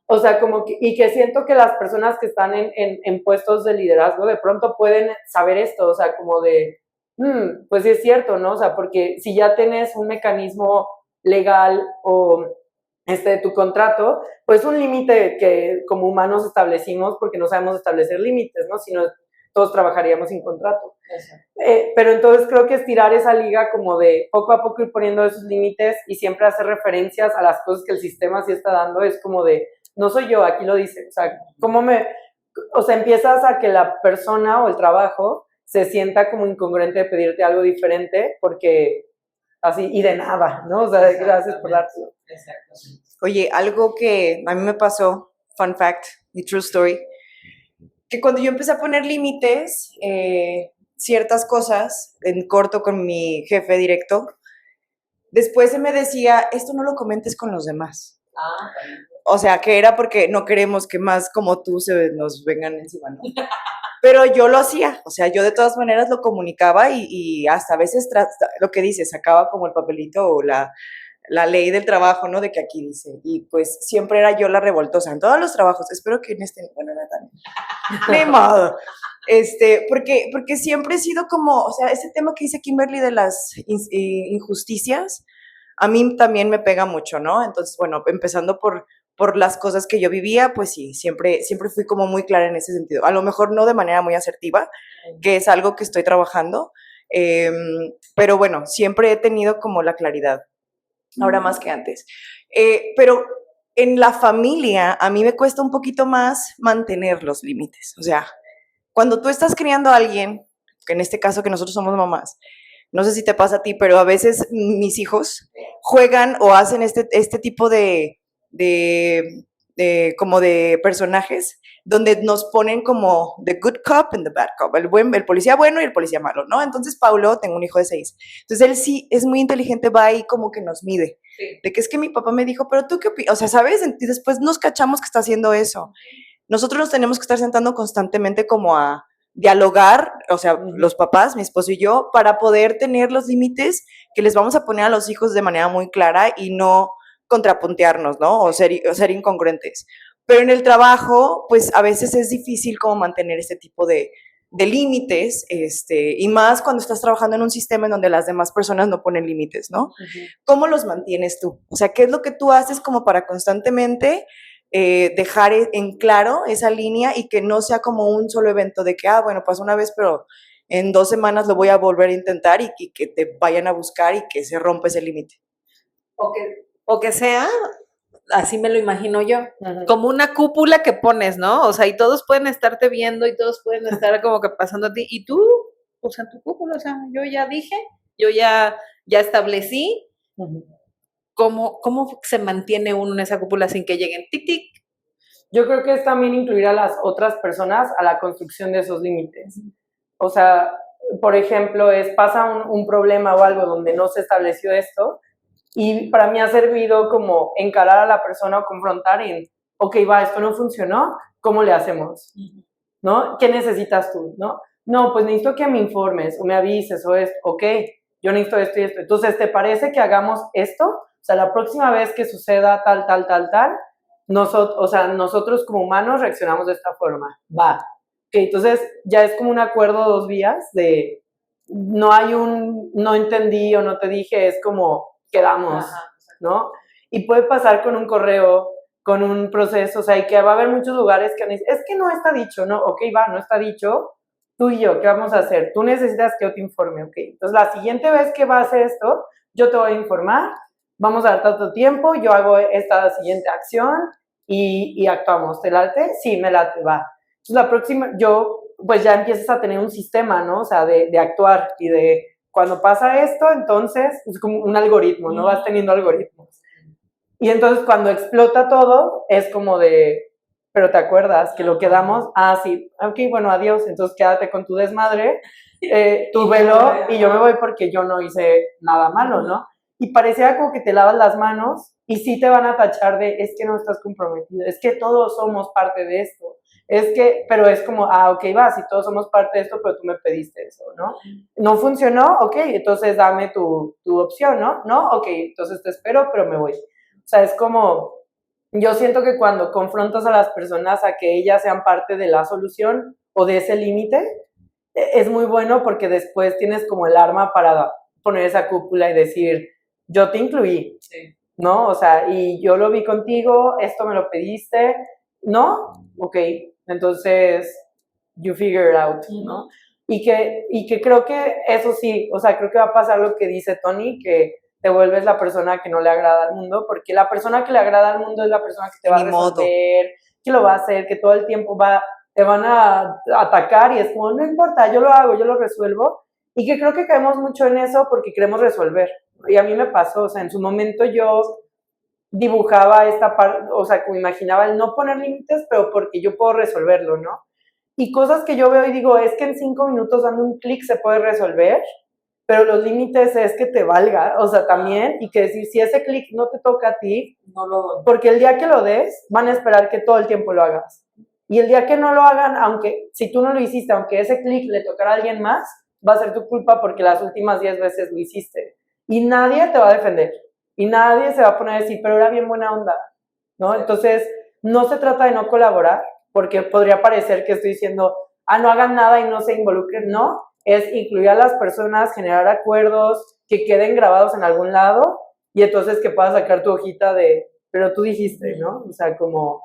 O sea, como que, y que siento que las personas que están en puestos de liderazgo de pronto pueden saber esto, o sea, como de, pues sí es cierto, ¿no? O sea, porque si ya tienes un mecanismo legal o de tu contrato, pues un límite que como humanos establecimos porque no sabemos establecer límites, ¿no? Si no, todos trabajaríamos sin contrato. Pero entonces creo que estirar esa liga como de poco a poco ir poniendo esos límites y siempre hacer referencias a las cosas que el sistema sí está dando, es como de, no soy yo, aquí lo dice, o sea, empiezas a que la persona o el trabajo se sienta como incongruente de pedirte algo diferente porque así, y de nada, ¿no? O sea, gracias por dárselo. Exacto. Oye, algo que a mí me pasó, fun fact y true story, que cuando yo empecé a poner límites, ciertas cosas en corto con mi jefe directo, después se me decía, esto no lo comentes con los demás. O sea, que era porque no queremos que más como tú se nos vengan encima, ¿no? Pero yo lo hacía, o sea, yo de todas maneras lo comunicaba y hasta a veces lo que dice, sacaba como el papelito o la ley del trabajo, ¿no? De que aquí dice. Y pues siempre era yo la revoltosa en todos los trabajos. Espero que en este, bueno, no también. Ni modo. Porque siempre he sido como, o sea, ese tema que dice Kimberly de las injusticias, a mí también me pega mucho, ¿no? Entonces, bueno, empezando por las cosas que yo vivía, pues sí, siempre fui como muy clara en ese sentido. A lo mejor no de manera muy asertiva, que es algo que estoy trabajando, pero bueno, siempre he tenido como la claridad, ahora más que antes. Pero en la familia a mí me cuesta un poquito más mantener los límites. O sea, cuando tú estás criando a alguien, que en este caso que nosotros somos mamás, no sé si te pasa a ti, pero a veces mis hijos juegan o hacen este tipo como de personajes donde nos ponen como the good cop and the bad cop, el policía bueno y el policía malo, ¿no? Entonces Paulo, tengo un hijo de 6, entonces él sí es muy inteligente, va ahí como que nos mide, de que es que mi papá me dijo, pero tú qué opinas, o sea, ¿sabes? Y después nos cachamos que está haciendo eso. Nosotros nos tenemos que estar sentando constantemente como a dialogar, o sea, los papás, mi esposo y yo, para poder tener los límites que les vamos a poner a los hijos de manera muy clara y no contrapuntearnos, ¿no? O ser incongruentes. Pero en el trabajo, pues a veces es difícil como mantener este tipo de límites, y más cuando estás trabajando en un sistema en donde las demás personas no ponen límites, ¿no? ¿Cómo los mantienes tú? O sea, ¿qué es lo que tú haces como para constantemente dejar en claro esa línea y que no sea como un solo evento de que, bueno, pasó una vez, pero en 2 semanas lo voy a volver a intentar y que te vayan a buscar y que se rompa ese límite? O que sea, así me lo imagino yo, como una cúpula que pones, ¿no? O sea, y todos pueden estarte viendo y todos pueden estar como que pasando a ti. Y tú, pues en tu cúpula, o sea, yo ya dije, yo ya establecí. ¿Cómo se mantiene uno en esa cúpula sin que lleguen tic, tic? Yo creo que es también incluir a las otras personas a la construcción de esos límites. O sea, por ejemplo, pasa un problema o algo donde no se estableció esto, y para mí ha servido como encarar a la persona o confrontar en, ok, esto no funcionó, ¿cómo le hacemos? ¿No? ¿Qué necesitas tú? No, pues necesito que me informes o me avises o esto, ok, yo necesito esto y esto. Entonces, ¿te parece que hagamos esto? O sea, la próxima vez que suceda tal, nosotros como humanos reaccionamos de esta forma. Va. Okay, entonces, ya es como un acuerdo 2 vías de no hay no entendí o no te dije, es como quedamos, ¿no? Y puede pasar con un correo, con un proceso, o sea, y que va a haber muchos lugares que dicen, es que no está dicho, ¿no? Ok, no está dicho, tú y yo, ¿qué vamos a hacer? Tú necesitas que yo te informe, ¿ok? Entonces, la siguiente vez que va a hacer esto, yo te voy a informar, vamos a dar tanto tiempo, yo hago esta siguiente acción y actuamos. ¿Te late? Sí, me late, va. Entonces, la próxima, pues ya empiezas a tener un sistema, ¿no? O sea, de actuar y de cuando pasa esto, entonces es como un algoritmo, ¿no? Vas teniendo algoritmos. Y entonces cuando explota todo, es como de, pero ¿te acuerdas que lo quedamos? Ah, sí, ok, bueno, adiós, entonces quédate con tu desmadre, tu velo, y yo me voy porque yo no hice nada malo, ¿no? Y parecía como que te lavas las manos y sí te van a tachar de, es que no estás comprometido, es que todos somos parte de esto, es que, pero es como, ah, ok, va, si todos somos parte de esto, pero tú me pediste eso, ¿no? No funcionó, ok, entonces dame tu opción, ¿no? No, ok, entonces te espero, pero me voy. O sea, es como, yo siento que cuando confrontas a las personas a que ellas sean parte de la solución o de ese límite, es muy bueno porque después tienes como el arma para poner esa cúpula y decir, yo te incluí, sí, ¿no? O sea, y yo lo vi contigo, esto me lo pediste, ¿no? Ok, entonces, you figure it out, ¿no? Y que creo que eso sí, o sea, creo que va a pasar lo que dice Tony, que te vuelves la persona que no le agrada al mundo, porque la persona que le agrada al mundo es la persona que te va a resolver, que lo va a hacer, que todo el tiempo te van a atacar y es como, no importa, yo lo hago, yo lo resuelvo. Y que creo que caemos mucho en eso porque queremos resolver. Y a mí me pasó, o sea, en su momento yo dibujaba esta parte, o sea, como imaginaba el no poner límites, pero porque yo puedo resolverlo, ¿no? Y cosas que yo veo y digo, es que en 5 minutos dando un clic se puede resolver, pero los límites es que te valga, o sea, también, y que decir, si ese clic no te toca a ti, no lo doy. Porque el día que lo des, van a esperar que todo el tiempo lo hagas. Y el día que no lo hagan, aunque, si tú no lo hiciste, aunque ese clic le tocara a alguien más, va a ser tu culpa porque las últimas 10 veces lo hiciste. Y nadie te va a defender. Y nadie se va a poner a decir, pero era bien buena onda, ¿no? Entonces, no se trata de no colaborar, porque podría parecer que estoy diciendo, ah, no hagan nada y no se involucren, no, es incluir a las personas, generar acuerdos que queden grabados en algún lado y entonces que puedas sacar tu hojita de, pero tú dijiste, ¿no? O sea, como...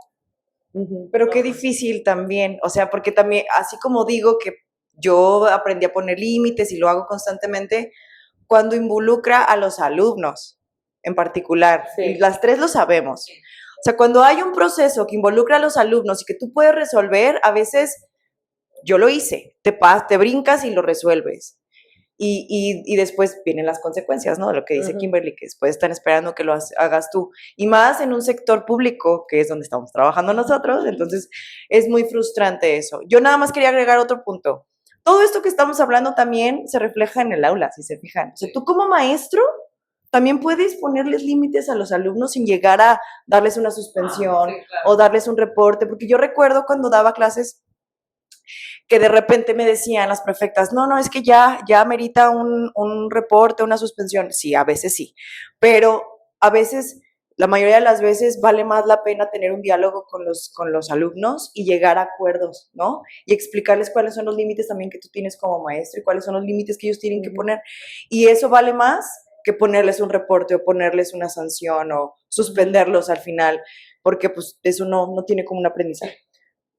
Pero qué difícil también, o sea, porque también, así como digo que yo aprendí a poner límites y lo hago constantemente, cuando involucra a los alumnos en particular, sí, y las tres lo sabemos. Sí. O sea, cuando hay un proceso que involucra a los alumnos y que tú puedes resolver, a veces yo lo hice, te brincas y lo resuelves. Y después vienen las consecuencias, ¿no? De lo que dice Kimberly, que después están esperando que lo hagas tú. Y más en un sector público, que es donde estamos trabajando nosotros, entonces es muy frustrante eso. Yo nada más quería agregar otro punto. Todo esto que estamos hablando también se refleja en el aula, si se fijan. O sea, tú como maestro también puedes ponerles límites a los alumnos sin llegar a darles una suspensión, sí, claro, o darles un reporte, porque yo recuerdo cuando daba clases que de repente me decían las prefectas, no, es que ya amerita un reporte, una suspensión. Sí, a veces sí, pero a veces, la mayoría de las veces, vale más la pena tener un diálogo con los alumnos y llegar a acuerdos, ¿no? Y explicarles cuáles son los límites también que tú tienes como maestro y cuáles son los límites que ellos tienen que poner. Y eso vale más que ponerles un reporte o ponerles una sanción o suspenderlos al final, porque pues eso no tiene como un aprendizaje.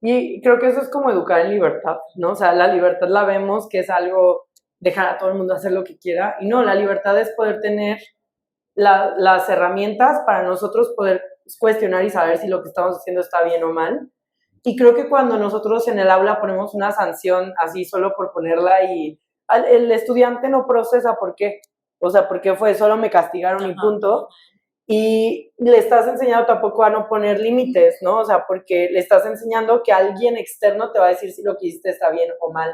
Y creo que eso es como educar en libertad, ¿no? O sea, la libertad la vemos que es algo, dejar a todo el mundo hacer lo que quiera, y no, la libertad es poder tener las herramientas para nosotros poder cuestionar y saber si lo que estamos haciendo está bien o mal. Y creo que cuando nosotros en el aula ponemos una sanción así solo por ponerla y el estudiante no procesa por qué, o sea, por qué fue, solo me castigaron y punto. Y le estás enseñando tampoco a no poner límites, ¿no? O sea, porque le estás enseñando que alguien externo te va a decir si lo que hiciste está bien o mal.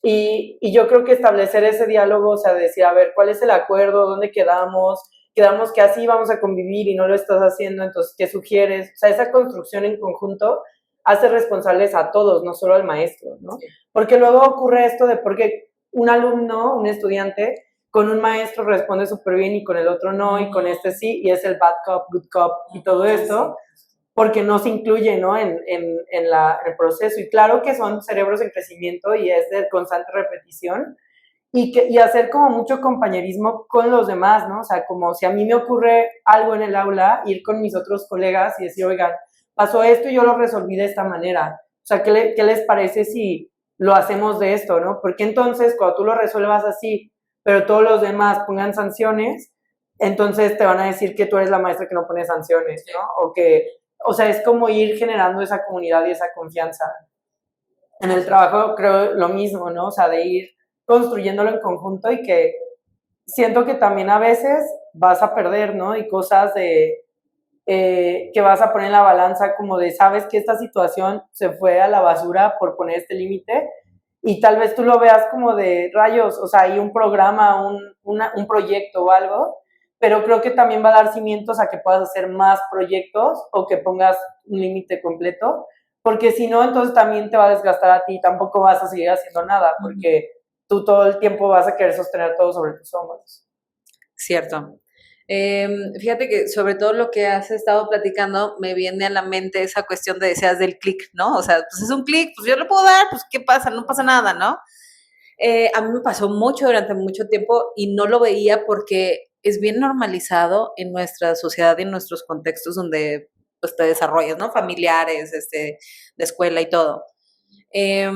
Y yo creo que establecer ese diálogo, o sea, decir, a ver, ¿cuál es el acuerdo? ¿Dónde quedamos? Quedamos que así vamos a convivir y no lo estás haciendo, entonces, ¿qué sugieres? O sea, esa construcción en conjunto hace responsables a todos, no solo al maestro, ¿no? Sí. Porque luego ocurre esto de porque un alumno, un estudiante, con un maestro responde súper bien y con el otro no, y con este sí, y es el bad cop, good cop y todo esto, porque no se incluye, ¿no? en el proceso. Y claro que son cerebros en crecimiento y es de constante repetición, y hacer como mucho compañerismo con los demás, ¿no? O sea, como si a mí me ocurre algo en el aula, ir con mis otros colegas y decir, oigan, pasó esto y yo lo resolví de esta manera. O sea, ¿qué les parece si lo hacemos de esto, ¿no? Porque entonces cuando tú lo resuelvas así, pero todos los demás pongan sanciones, entonces te van a decir que tú eres la maestra que no pone sanciones, ¿no? O sea, es como ir generando esa comunidad y esa confianza. En el trabajo creo lo mismo, ¿no? O sea, de ir construyéndolo en conjunto y que siento que también a veces vas a perder, ¿no? Y cosas que vas a poner en la balanza como de, sabes que esta situación se fue a la basura por poner este límite y tal vez tú lo veas como de rayos, o sea, hay un programa, un proyecto o algo, pero creo que también va a dar cimientos a que puedas hacer más proyectos o que pongas un límite completo, porque si no, entonces también te va a desgastar a ti, tampoco vas a seguir haciendo nada, porque tú todo el tiempo vas a querer sostener todo sobre tus hombros. Cierto. Fíjate que sobre todo lo que has estado platicando me viene a la mente esa cuestión de deseas del clic, ¿no? O sea, pues es un clic, pues yo lo puedo dar, pues ¿qué pasa? No pasa nada, ¿no? A mí me pasó mucho durante mucho tiempo y no lo veía porque es bien normalizado en nuestra sociedad y en nuestros contextos donde pues te desarrollas, ¿no? Familiares, de escuela y todo. Eh,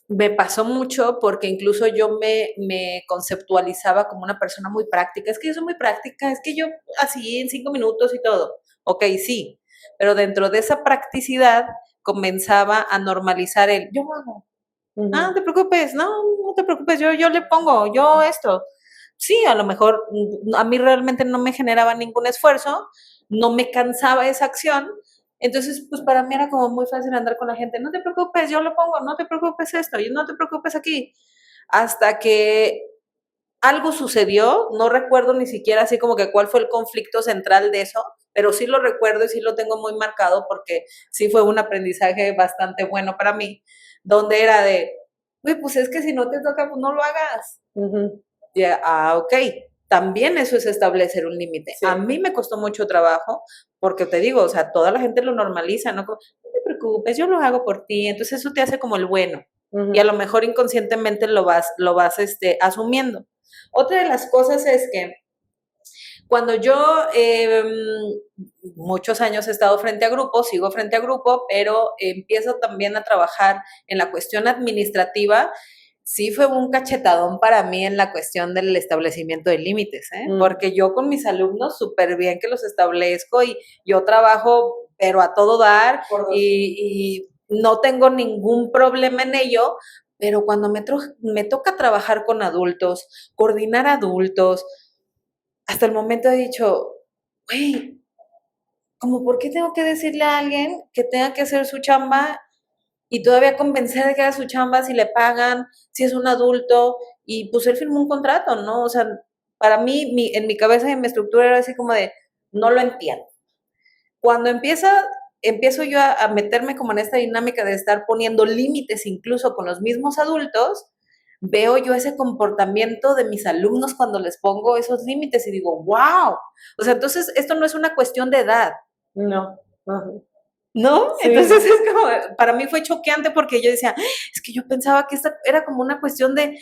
Me pasó mucho porque incluso yo me conceptualizaba como una persona muy práctica. Es que yo soy muy práctica, es que yo así en 5 minutos y todo. Ok, sí, pero dentro de esa practicidad comenzaba a normalizar el yo hago. Ah, no te preocupes, no, no te preocupes, yo le pongo, yo esto. Sí, a lo mejor a mí realmente no me generaba ningún esfuerzo, no me cansaba esa acción, entonces pues para mí era como muy fácil andar con la gente, no te preocupes, yo lo pongo, no te preocupes esto, y no te preocupes aquí, hasta que algo sucedió, no recuerdo ni siquiera así como que cuál fue el conflicto central de eso, pero sí lo recuerdo y sí lo tengo muy marcado porque sí fue un aprendizaje bastante bueno para mí, donde era de, uy, pues es que si no te toca, pues no lo hagas. Ok, también eso es establecer un límite. Sí. A mí me costó mucho trabajo porque te digo, o sea, toda la gente lo normaliza, ¿no? Como, no te preocupes, yo lo hago por ti, entonces eso te hace como el bueno. Y a lo mejor inconscientemente lo vas asumiendo. Otra de las cosas es que cuando yo muchos años he estado frente a grupo, sigo frente a grupo, pero empiezo también a trabajar en la cuestión administrativa, sí fue un cachetadón para mí en la cuestión del establecimiento de límites, porque yo con mis alumnos súper bien que los establezco y yo trabajo, pero a todo dar y no tengo ningún problema en ello, pero cuando me toca trabajar con adultos, coordinar adultos, hasta el momento he dicho, güey, como por qué tengo que decirle a alguien que tenga que hacer su chamba y todavía convencer de que haga su chamba si le pagan, si es un adulto, y pues él firmó un contrato, ¿no? O sea, para mí, en mi cabeza y en mi estructura era así como de, no lo entiendo. Cuando empiezo yo a meterme como en esta dinámica de estar poniendo límites incluso con los mismos adultos, veo yo ese comportamiento de mis alumnos cuando les pongo esos límites y digo, wow, o sea, entonces esto no es una cuestión de edad. No. ¿No? Sí. Entonces es como, para mí fue choqueante porque yo decía, es que yo pensaba que esta era como una cuestión de,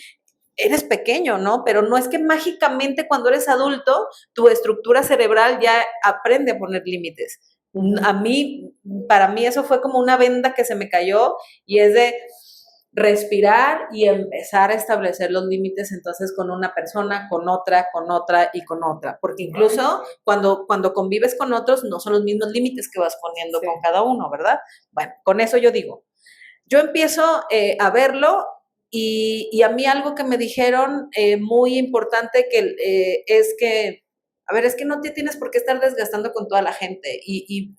eres pequeño, ¿no? Pero no es que mágicamente cuando eres adulto, tu estructura cerebral ya aprende a poner límites. Para mí eso fue como una venda que se me cayó y es de respirar y empezar a establecer los límites entonces con una persona, con otra y con otra, porque incluso cuando convives con otros no son los mismos límites que vas poniendo con cada uno, ¿verdad? Bueno, con eso yo digo, yo empiezo a verlo y a mí algo que me dijeron muy importante que es que a ver, es que no te tienes por qué estar desgastando con toda la gente y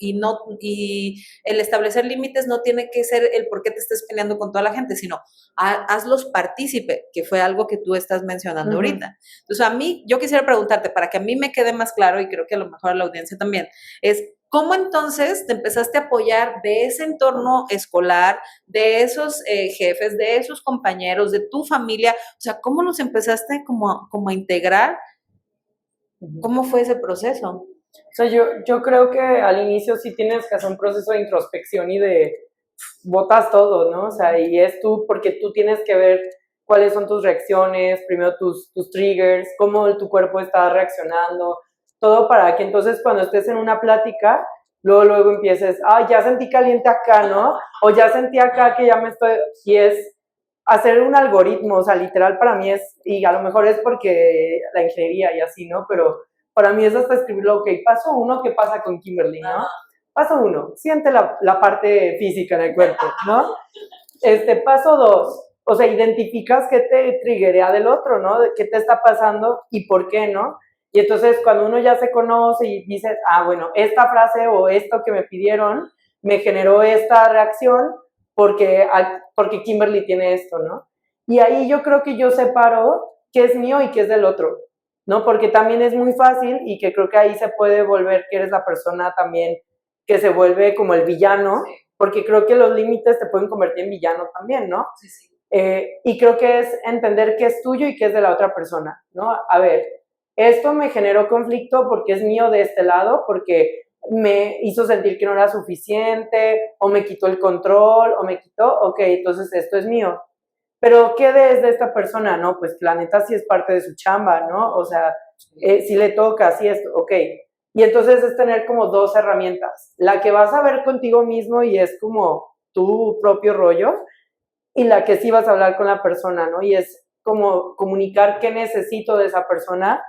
el establecer límites no tiene que ser el por qué te estés peleando con toda la gente, sino hazlos partícipe, que fue algo que tú estás mencionando ahorita. Entonces, a mí, yo quisiera preguntarte, para que a mí me quede más claro y creo que a lo mejor a la audiencia también, es ¿cómo entonces te empezaste a apoyar de ese entorno escolar, de esos jefes, de esos compañeros, de tu familia? O sea, ¿cómo los empezaste como a integrar? ¿Cómo fue ese proceso? O sea, yo creo que al inicio sí tienes que hacer un proceso de introspección y de botas todo, ¿no? O sea, y es tú, porque tú tienes que ver cuáles son tus reacciones, primero tus triggers, cómo tu cuerpo está reaccionando, todo para que entonces cuando estés en una plática luego empieces, ya sentí caliente acá, ¿no? O ya sentí acá que ya me estoy, y es hacer un algoritmo, o sea, literal para mí es, y a lo mejor es porque la ingeniería y así, ¿no? Pero para mí es hasta escribirlo, ok, paso 1, ¿qué pasa con Kimberly, no? Paso 1, siente la parte física en el cuerpo, ¿no? Paso 2, o sea, identificas qué te triggerea del otro, ¿no? ¿Qué te está pasando y por qué, no? Y entonces cuando uno ya se conoce y dice, bueno, esta frase o esto que me pidieron me generó esta reacción porque Kimberly tiene esto, ¿no? Y ahí yo creo que yo separo qué es mío y qué es del otro, ¿no? Porque también es muy fácil y que creo que ahí se puede volver que eres la persona también que se vuelve como el villano, porque creo que los límites te pueden convertir en villano también, ¿no? Sí. Y creo que es entender qué es tuyo y qué es de la otra persona, ¿no? A ver, esto me generó conflicto porque es mío de este lado, porque me hizo sentir que no era suficiente, o me quitó el control, o me quitó, ok, entonces esto es mío. Pero, ¿qué es de esta persona? No, pues la neta sí es parte de su chamba, ¿no? O sea, si le toca, sí esto, ok. Y entonces es tener como dos herramientas. La que vas a ver contigo mismo y es como tu propio rollo, y la que sí vas a hablar con la persona, ¿no? Y es como comunicar qué necesito de esa persona,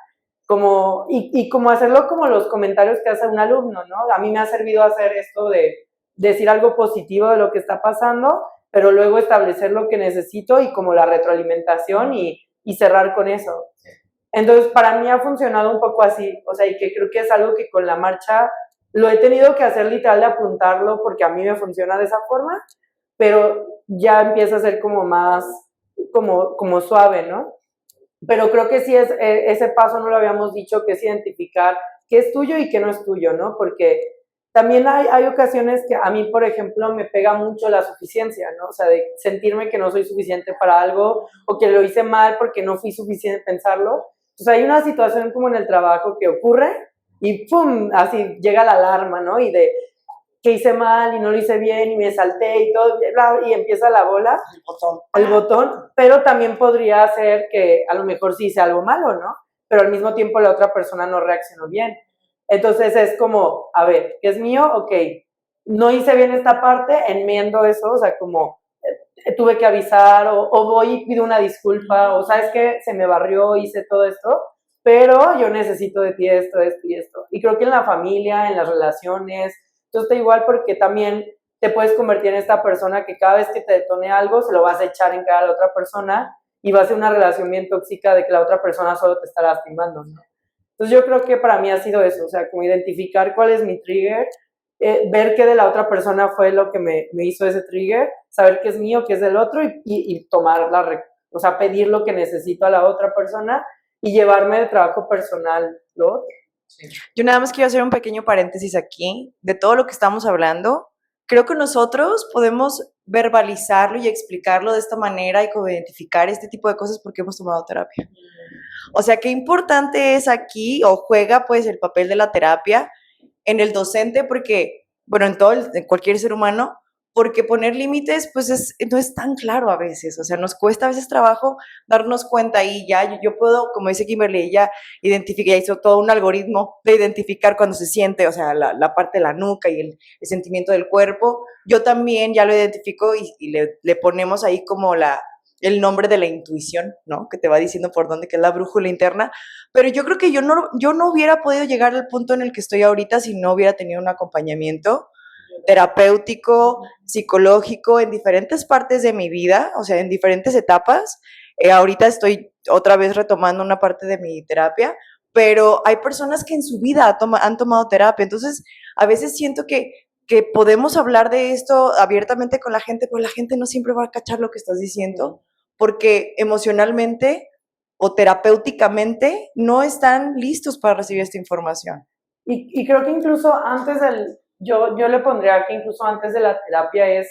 y como hacerlo como los comentarios que hace un alumno, ¿no? A mí me ha servido hacer esto de decir algo positivo de lo que está pasando, pero luego establecer lo que necesito y como la retroalimentación y cerrar con eso. Entonces, para mí ha funcionado un poco así, o sea, y que creo que es algo que con la marcha lo he tenido que hacer literal de apuntarlo porque a mí me funciona de esa forma, pero ya empieza a ser como más, como suave, ¿no? Pero creo que sí ese paso no lo habíamos dicho, que es identificar qué es tuyo y qué no es tuyo, ¿no? Porque también hay ocasiones que a mí, por ejemplo, me pega mucho la suficiencia, ¿no? O sea, de sentirme que no soy suficiente para algo o que lo hice mal porque no fui suficiente en pensarlo. Entonces hay una situación como en el trabajo que ocurre y ¡pum! Así llega la alarma, ¿no? Y de que hice mal y no lo hice bien y me salté y todo, y empieza la bola, el botón, pero también podría ser que a lo mejor sí hice algo malo, ¿no? Pero al mismo tiempo la otra persona no reaccionó bien. Entonces es como, a ver, ¿qué es mío? Ok, no hice bien esta parte, enmiendo eso, o sea, como tuve que avisar o voy y pido una disculpa, o sabes que se me barrió, hice todo esto, pero yo necesito de ti esto, esto y esto. Y creo que en la familia, en las relaciones, entonces está igual porque también te puedes convertir en esta persona que cada vez que te detone algo se lo vas a echar en cara a la otra persona y va a ser una relación bien tóxica de que la otra persona solo te está lastimando, ¿no? Entonces yo creo que para mí ha sido eso, o sea, como identificar cuál es mi trigger, ver qué de la otra persona fue lo que me hizo ese trigger, saber qué es mío, qué es del otro y tomar o sea, pedir lo que necesito a la otra persona y llevarme de trabajo personal lo otro. Sí. Yo nada más quiero hacer un pequeño paréntesis aquí de todo lo que estamos hablando. Creo que nosotros podemos verbalizarlo y explicarlo de esta manera y como identificar este tipo de cosas porque hemos tomado terapia. O sea, qué importante es aquí o juega pues el papel de la terapia en el docente porque, bueno, en cualquier ser humano, porque poner límites pues no es tan claro a veces, o sea, nos cuesta a veces trabajo darnos cuenta y ya yo puedo, como dice Kimberly, ella identifica, hizo todo un algoritmo de identificar cuando se siente, o sea, la parte de la nuca y el sentimiento del cuerpo, yo también ya lo identifico y le ponemos ahí como el nombre de la intuición, ¿no? Que te va diciendo por dónde, que es la brújula interna, pero yo creo que yo no hubiera podido llegar al punto en el que estoy ahorita si no hubiera tenido un acompañamiento terapéutico, psicológico, en diferentes partes de mi vida, o sea, en diferentes etapas. Ahorita estoy otra vez retomando una parte de mi terapia, pero hay personas que en su vida han tomado terapia, entonces a veces siento que podemos hablar de esto abiertamente con la gente, pero la gente no siempre va a cachar lo que estás diciendo, porque emocionalmente o terapéuticamente no están listos para recibir esta información. Y creo que incluso antes yo le pondría que incluso antes de la terapia es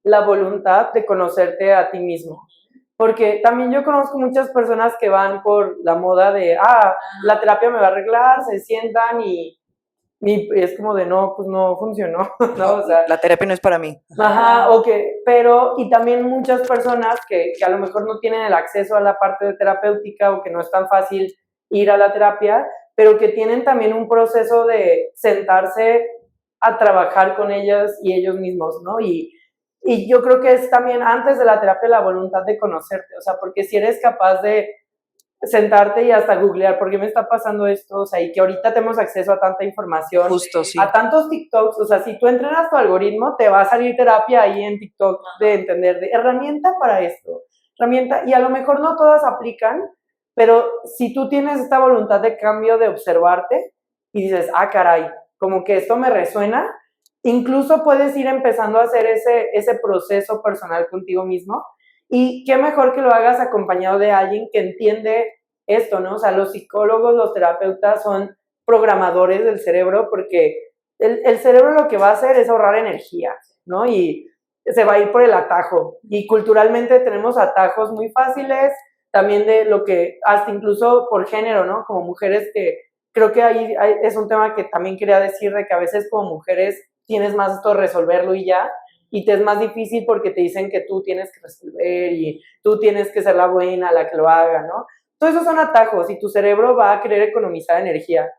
la voluntad de conocerte a ti mismo. Porque también yo conozco muchas personas que van por la moda de, la terapia me va a arreglar, se sientan y es como de, no, pues no funcionó, ¿no? O sea, la terapia no es para mí. Ajá, ok, pero, y también muchas personas que a lo mejor no tienen el acceso a la parte de terapéutica o que no es tan fácil ir a la terapia, pero que tienen también un proceso de sentarse a trabajar con ellas y ellos mismos, ¿no? Y yo creo que es también antes de la terapia la voluntad de conocerte, o sea, porque si eres capaz de sentarte y hasta googlear, ¿por qué me está pasando esto? O sea, y que ahorita tenemos acceso a tanta información, Justo, sí. a tantos TikToks, o sea, si tú entrenas tu algoritmo, te va a salir terapia ahí en TikTok de entender, de herramienta para esto, herramienta, y a lo mejor no todas aplican, pero si tú tienes esta voluntad de cambio, de observarte, y dices, ah, caray, como que esto me resuena, incluso puedes ir empezando a hacer ese proceso personal contigo mismo, y qué mejor que lo hagas acompañado de alguien que entiende esto, ¿no? O sea, los psicólogos, los terapeutas son programadores del cerebro porque el cerebro lo que va a hacer es ahorrar energía, ¿no? Y se va a ir por el atajo. Y culturalmente tenemos atajos muy fáciles, también de lo que, hasta incluso por género, ¿no? Como mujeres que, creo que ahí es un tema que también quería decir, de que a veces como mujeres tienes más esto de resolverlo y ya, y te es más difícil porque te dicen que tú tienes que resolver y tú tienes que ser la buena, la que lo haga, ¿no? Todos esos son atajos y tu cerebro va a querer economizar energía.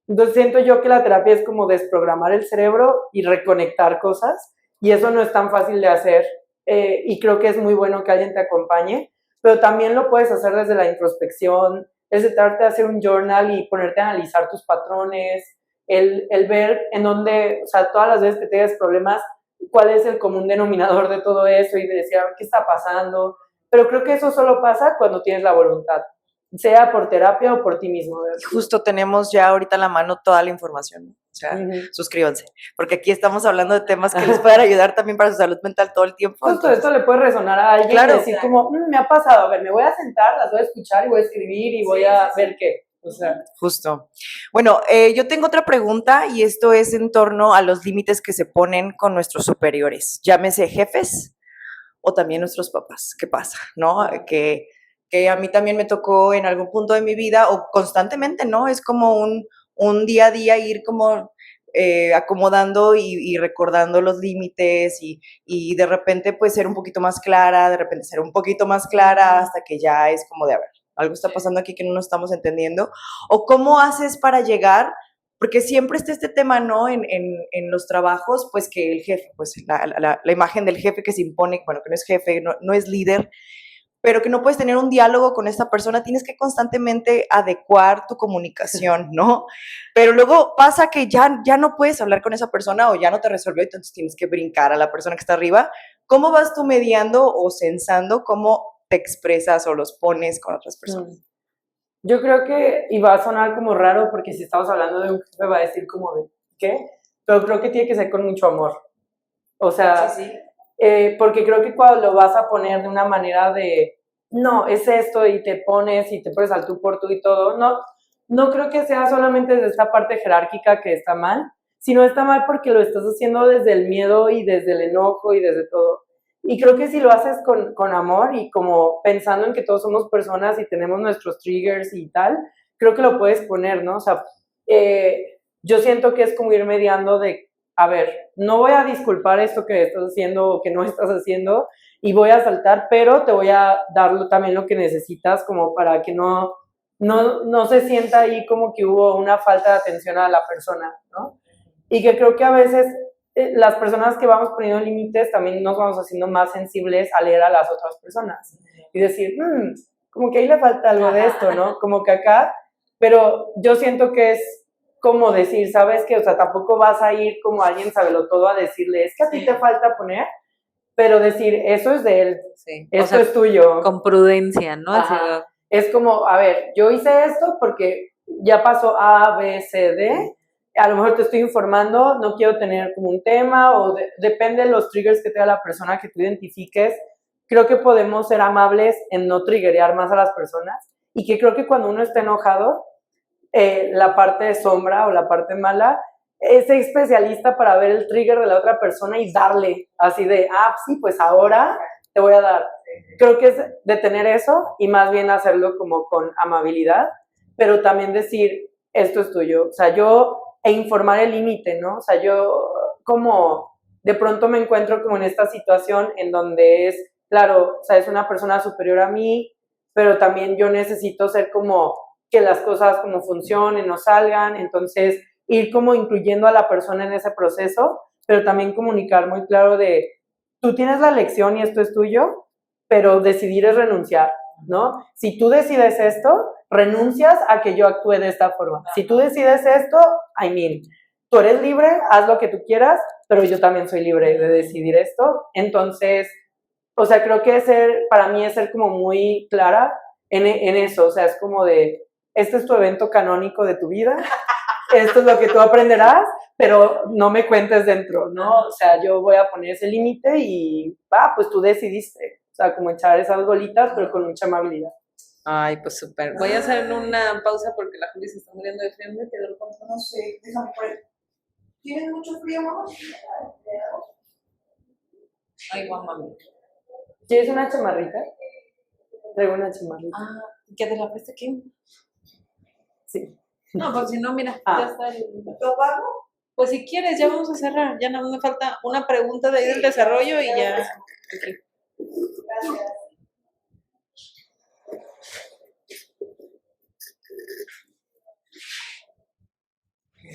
Entonces siento yo que la terapia es como desprogramar el cerebro y reconectar cosas, y eso no es tan fácil de hacer, y creo que es muy bueno que alguien te acompañe, pero también lo puedes hacer desde la introspección, es tratarte de hacer un journal y ponerte a analizar tus patrones, el ver en dónde, o sea, todas las veces que tengas problemas, cuál es el común denominador de todo eso y de decir, a ver, ¿qué está pasando? Pero creo que eso solo pasa cuando tienes la voluntad, sea por terapia o por ti mismo. Justo tenemos ya ahorita a la mano toda la información, ¿no? O sea, suscríbanse, porque aquí estamos hablando de temas que les pueden ayudar también para su salud mental todo el tiempo. Justo esto le puede resonar a alguien, claro, y decir como, me ha pasado, a ver, me voy a sentar, las voy a escuchar y voy a escribir y voy a ver qué. O sea. Justo. Bueno, yo tengo otra pregunta y esto es en torno a los límites que se ponen con nuestros superiores, llámese jefes o también nuestros papás. ¿Qué pasa? ¿No? Que a mí también me tocó en algún punto de mi vida o constantemente, ¿no? Es como un día a día ir como acomodando y recordando los límites y de repente pues ser un poquito más clara, de repente ser un poquito más clara hasta que ya es como de, a ver, algo está pasando aquí que no nos estamos entendiendo, o cómo haces para llegar, porque siempre está este tema, ¿no? En los trabajos, pues que el jefe, pues la imagen del jefe que se impone, bueno, que no es jefe, no es líder, pero que no puedes tener un diálogo con esta persona, tienes que constantemente adecuar tu comunicación, ¿no? Pero luego pasa que ya no puedes hablar con esa persona o ya no te resolvió, entonces tienes que brincar a la persona que está arriba. ¿Cómo vas tú mediando o sensando cómo te expresas o los pones con otras personas? Yo creo que, y va a sonar como raro porque si estamos hablando de un jefe va a decir como de, ¿qué? Pero creo que tiene que ser con mucho amor. O sea, sí. Porque creo que cuando lo vas a poner de una manera de, no, es esto, y te pones al tú por tú y todo, no creo que sea solamente desde esta parte jerárquica que está mal, sino está mal porque lo estás haciendo desde el miedo y desde el enojo y desde todo. Y creo que si lo haces con amor y como pensando en que todos somos personas y tenemos nuestros triggers y tal, creo que lo puedes poner, ¿no? O sea, yo siento que es como ir mediando de, a ver, no voy a disculpar esto que estás haciendo o que no estás haciendo y voy a saltar, pero te voy a dar también lo que necesitas como para que no se sienta ahí como que hubo una falta de atención a la persona, ¿no? Y que creo que a veces las personas que vamos poniendo límites también nos vamos haciendo más sensibles a leer a las otras personas y decir, como que ahí le falta algo de esto, ¿no? Como que acá, pero yo siento que es como decir, ¿sabes qué? O sea, tampoco vas a ir como alguien sabelotodo a decirle, es que a ti te falta poner, pero decir, eso es de él, esto es tuyo. Con prudencia, ¿no? Ajá. Es como, a ver, yo hice esto porque ya pasó A, B, C, D, a lo mejor te estoy informando, no quiero tener como un tema, o depende de los triggers que tenga la persona que tú identifiques. Creo que podemos ser amables en no triggerear más a las personas, y que creo que cuando uno está enojado, la parte de sombra o la parte mala, es especialista para ver el trigger de la otra persona y darle, así de, sí, pues ahora te voy a dar. Creo que es detener eso y más bien hacerlo como con amabilidad, pero también decir, esto es tuyo, o sea, e informar el límite, ¿no? O sea, yo como de pronto me encuentro como en esta situación en donde es, claro, o sea, es una persona superior a mí, pero también yo necesito ser como que las cosas como funcionen o salgan, entonces ir como incluyendo a la persona en ese proceso, pero también comunicar muy claro de, tú tienes la elección y esto es tuyo, pero decidir es renunciar, ¿no? Si tú decides esto, renuncias a que yo actúe de esta forma. Si tú decides esto, I mean, tú eres libre, haz lo que tú quieras, pero yo también soy libre de decidir esto. Entonces, o sea, creo que para mí es ser como muy clara en eso, o sea, es como de, este es tu evento canónico de tu vida, esto es lo que tú aprenderás, pero no me cuentes dentro, ¿no? O sea, yo voy a poner ese límite y, pues tú decidiste, o sea, como echar esas bolitas, pero con mucha amabilidad. Ay, pues súper. Voy a hacer una pausa porque la Juli se está muriendo de frío. ¿Me quedó el pantalón? No sé, déjame poner. ¿Tienes mucho frío, mamá? Ay, mamá. ¿Quieres una chamarrita? Traigo una chamarrita. Ah, ¿que te la preste aquí? Sí. No, pues si no, mira, ya está. ¿Lo pago? Pues si quieres, ya vamos a cerrar. Ya nada más me falta una pregunta de ahí del desarrollo y ya. Okay. Gracias.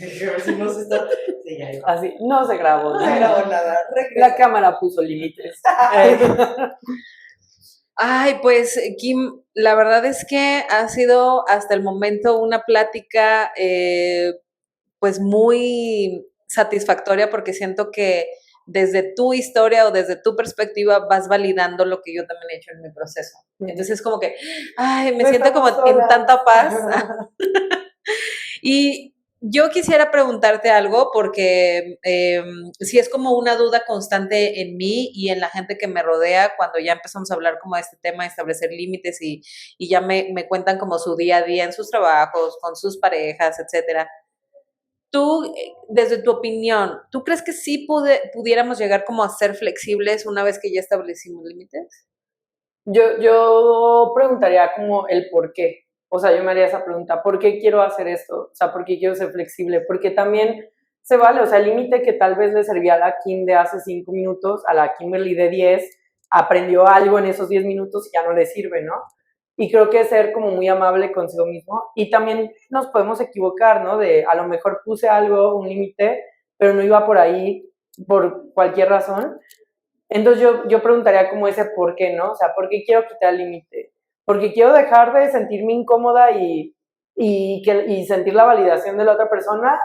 A ver si no se está. Sí, ya iba. Así, no se grabó. No se grabó nada. La cámara puso límites. Ay, pues Kim, la verdad es que ha sido hasta el momento una plática pues muy satisfactoria porque siento que desde tu historia o desde tu perspectiva vas validando lo que yo también he hecho en mi proceso. Entonces es como que, ay, me siento como en tanta paz. Y yo quisiera preguntarte algo porque sí es como una duda constante en mí y en la gente que me rodea cuando ya empezamos a hablar como de este tema, de establecer límites y ya me cuentan como su día a día en sus trabajos, con sus parejas, etcétera. Tú, desde tu opinión, ¿tú crees que sí pudiéramos llegar como a ser flexibles una vez que ya establecimos límites? Yo preguntaría como el por qué. O sea, yo me haría esa pregunta, ¿por qué quiero hacer esto? O sea, ¿por qué quiero ser flexible? Porque también se vale, o sea, el límite que tal vez le servía a la Kim de hace 5 minutos, a la Kimberly de 10, aprendió algo en esos 10 minutos y ya no le sirve, ¿no? Y creo que ser como muy amable consigo mismo. Y también nos podemos equivocar, ¿no? De a lo mejor puse algo, un límite, pero no iba por ahí por cualquier razón. Entonces yo preguntaría como ese por qué, ¿no? O sea, ¿por qué quiero quitar el límite? Porque quiero dejar de sentirme incómoda y sentir la validación de la otra persona.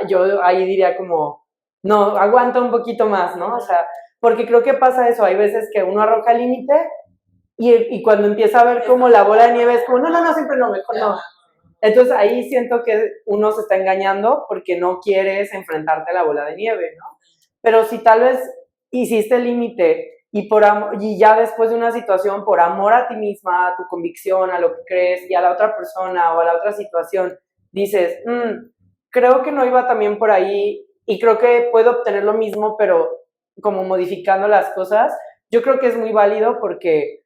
Yo ahí diría como, no, aguanta un poquito más, ¿no? O sea, porque creo que pasa eso, hay veces que uno arroja el límite y cuando empieza a ver como la bola de nieve es como, no, siempre no, mejor no. Entonces ahí siento que uno se está engañando porque no quieres enfrentarte a la bola de nieve, ¿no? Pero si tal vez hiciste el límite y ya después de una situación, por amor a ti misma, a tu convicción, a lo que crees y a la otra persona o a la otra situación, dices, creo que no iba también por ahí y creo que puedo obtener lo mismo, pero como modificando las cosas, yo creo que es muy válido porque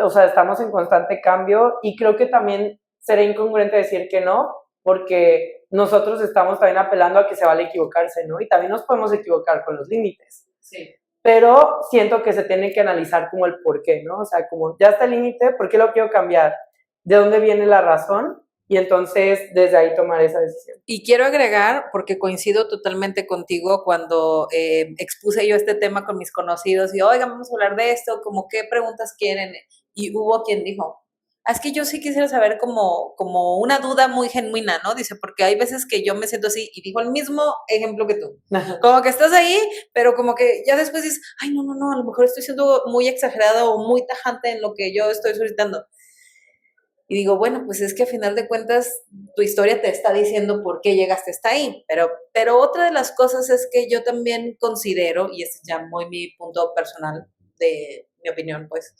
o sea, estamos en constante cambio y creo que también sería incongruente decir que no, porque nosotros estamos también apelando a que se vale equivocarse, ¿no? Y también nos podemos equivocar con los límites. Sí. Pero siento que se tiene que analizar como el por qué, ¿no? O sea, como ya está el límite, ¿por qué lo quiero cambiar? ¿De dónde viene la razón? Y entonces desde ahí tomar esa decisión. Y quiero agregar, porque coincido totalmente contigo cuando expuse yo este tema con mis conocidos y, oigan, vamos a hablar de esto, como qué preguntas quieren. Y hubo quien dijo, es que yo sí quisiera saber como una duda muy genuina, ¿no? Dice, porque hay veces que yo me siento así, y dijo el mismo ejemplo que tú. Como que estás ahí, pero como que ya después dices, ay, no, a lo mejor estoy siendo muy exagerada o muy tajante en lo que yo estoy solicitando. Y digo, bueno, pues es que a final de cuentas tu historia te está diciendo por qué llegaste hasta ahí. Pero otra de las cosas es que yo también considero, y este es ya muy mi punto personal de mi opinión, pues,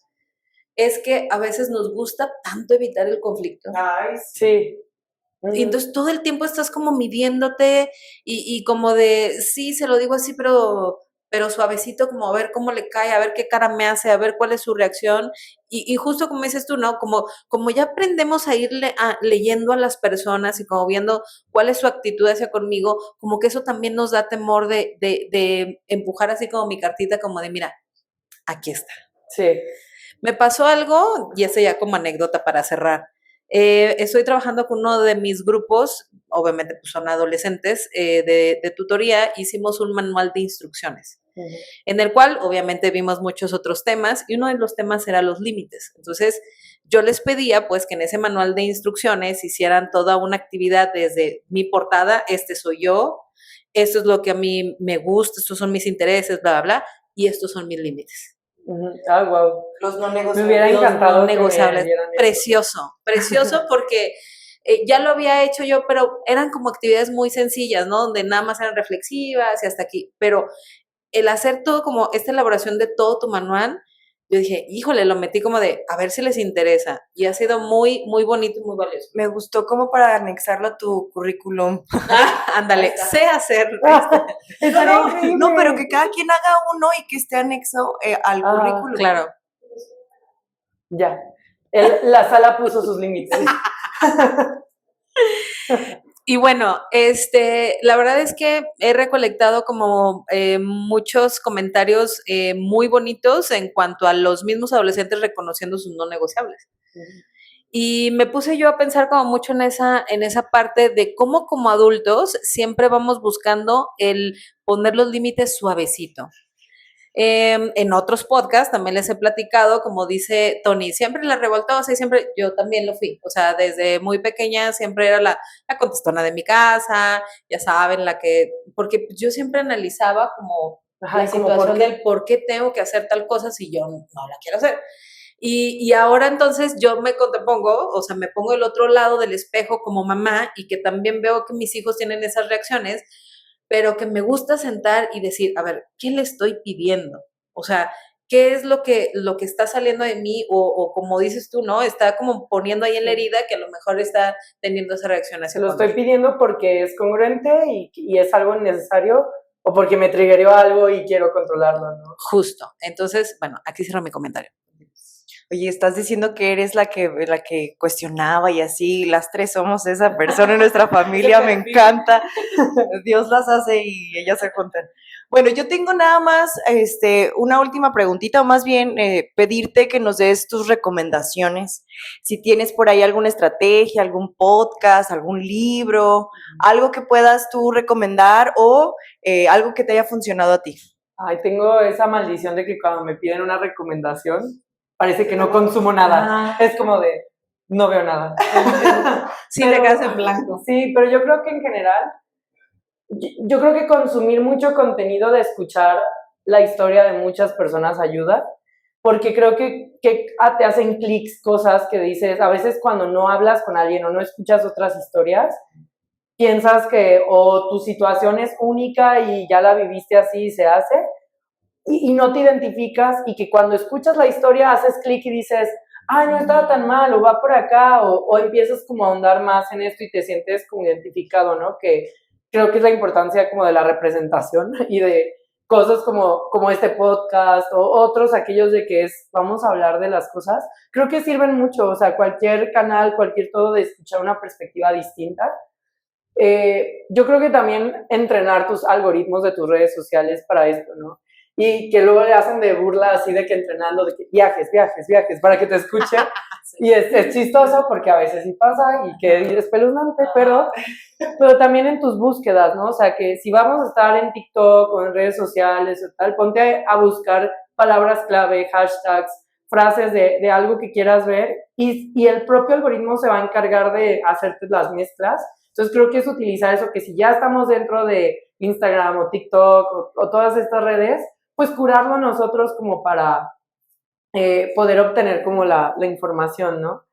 es que a veces nos gusta tanto evitar el conflicto. Ay, sí. Y entonces todo el tiempo estás como midiéndote y como de, sí, se lo digo así, pero suavecito, como a ver cómo le cae, a ver qué cara me hace, a ver cuál es su reacción. Y justo como dices tú, ¿no? Como ya aprendemos a ir leyendo a las personas y como viendo cuál es su actitud hacia conmigo, como que eso también nos da temor de empujar así como mi cartita, como de, mira, aquí está. Sí. Me pasó algo, y ese ya como anécdota para cerrar. estoy trabajando con uno de mis grupos, obviamente pues son adolescentes, de tutoría. Hicimos un manual de instrucciones, en el cual obviamente vimos muchos otros temas y uno de los temas era los límites. Entonces yo les pedía pues que en ese manual de instrucciones hicieran toda una actividad desde mi portada, este soy yo, esto es lo que a mí me gusta, estos son mis intereses, bla, bla, bla, y estos son mis límites. Ah, wow. Los no Me negociables. hubiera encantado no que me negociables. dieran eso. Precioso, precioso porque ya lo había hecho yo, pero eran como actividades muy sencillas, ¿no? Donde nada más eran reflexivas y hasta aquí. Pero el hacer todo como esta elaboración de todo tu manual, yo dije, híjole, lo metí como de a ver si les interesa. Y ha sido muy, muy bonito y muy valioso. Me gustó como para anexarlo a tu currículum. Ándale, sé hacer. No, pero que cada quien haga uno y que esté anexo al currículum. Claro. Ya. La sala puso sus límites. Y bueno, la verdad es que he recolectado como muchos comentarios muy bonitos en cuanto a los mismos adolescentes reconociendo sus no negociables. Y me puse yo a pensar como mucho en esa parte de cómo como adultos siempre vamos buscando el poner los límites suavecito. En otros podcasts también les he platicado, como dice Tony, siempre la revoltosa y siempre, yo también lo fui, o sea, desde muy pequeña siempre era la contestona de mi casa, ya saben, porque yo siempre analizaba como la situación del por qué tengo que hacer tal cosa si yo no la quiero hacer. Y ahora entonces yo me contrapongo, o sea, me pongo del otro lado del espejo como mamá y que también veo que mis hijos tienen esas reacciones, pero que me gusta sentar y decir, a ver, ¿qué le estoy pidiendo? O sea, ¿qué es lo que está saliendo de mí? O como dices tú, ¿no? Está como poniendo ahí en la herida que a lo mejor está teniendo esa reacción hacia Lo estoy pidiendo porque es congruente y es algo necesario o porque me triggerió algo y quiero controlarlo, ¿no? Justo. Entonces, bueno, aquí cierro mi comentario. Oye, estás diciendo que eres la que cuestionaba y así, las tres somos esa persona en nuestra familia, me encanta. Dios las hace y ellas se juntan. Bueno, yo tengo nada más una última preguntita, o más bien pedirte que nos des tus recomendaciones. Si tienes por ahí alguna estrategia, algún podcast, algún libro, algo que puedas tú recomendar o algo que te haya funcionado a ti. Ay, tengo esa maldición de que cuando me piden una recomendación, parece que no consumo nada. Es como de, no veo nada. Sí, te quedas en blanco. Sí, pero yo creo que en general, yo creo que consumir mucho contenido de escuchar la historia de muchas personas ayuda, porque creo que te hacen clics cosas que dices, a veces cuando no hablas con alguien o no escuchas otras historias, piensas que o tu situación es única y ya la viviste así y se hace, y no te identificas, y que cuando escuchas la historia haces clic y dices, ay, no estaba tan mal, o va por acá, o empiezas como a ahondar más en esto y te sientes como identificado, ¿no? Que creo que es la importancia como de la representación y de cosas como este podcast o otros, aquellos de que vamos a hablar de las cosas, creo que sirven mucho, o sea, cualquier canal, cualquier todo de escuchar una perspectiva distinta. Yo creo que también entrenar tus algoritmos de tus redes sociales para esto, ¿no? Y que luego le hacen de burla así de que entrenando, de que viajes, para que te escuchen. Sí. Y es chistoso porque a veces sí pasa y que es espeluznante, pero también en tus búsquedas, ¿no? O sea, que si vamos a estar en TikTok o en redes sociales o tal, ponte a buscar palabras clave, hashtags, frases de algo que quieras ver y el propio algoritmo se va a encargar de hacerte las mezclas. Entonces creo que es utilizar eso, que si ya estamos dentro de Instagram o TikTok o todas estas redes, pues curarlo nosotros como para poder obtener como la información, ¿no?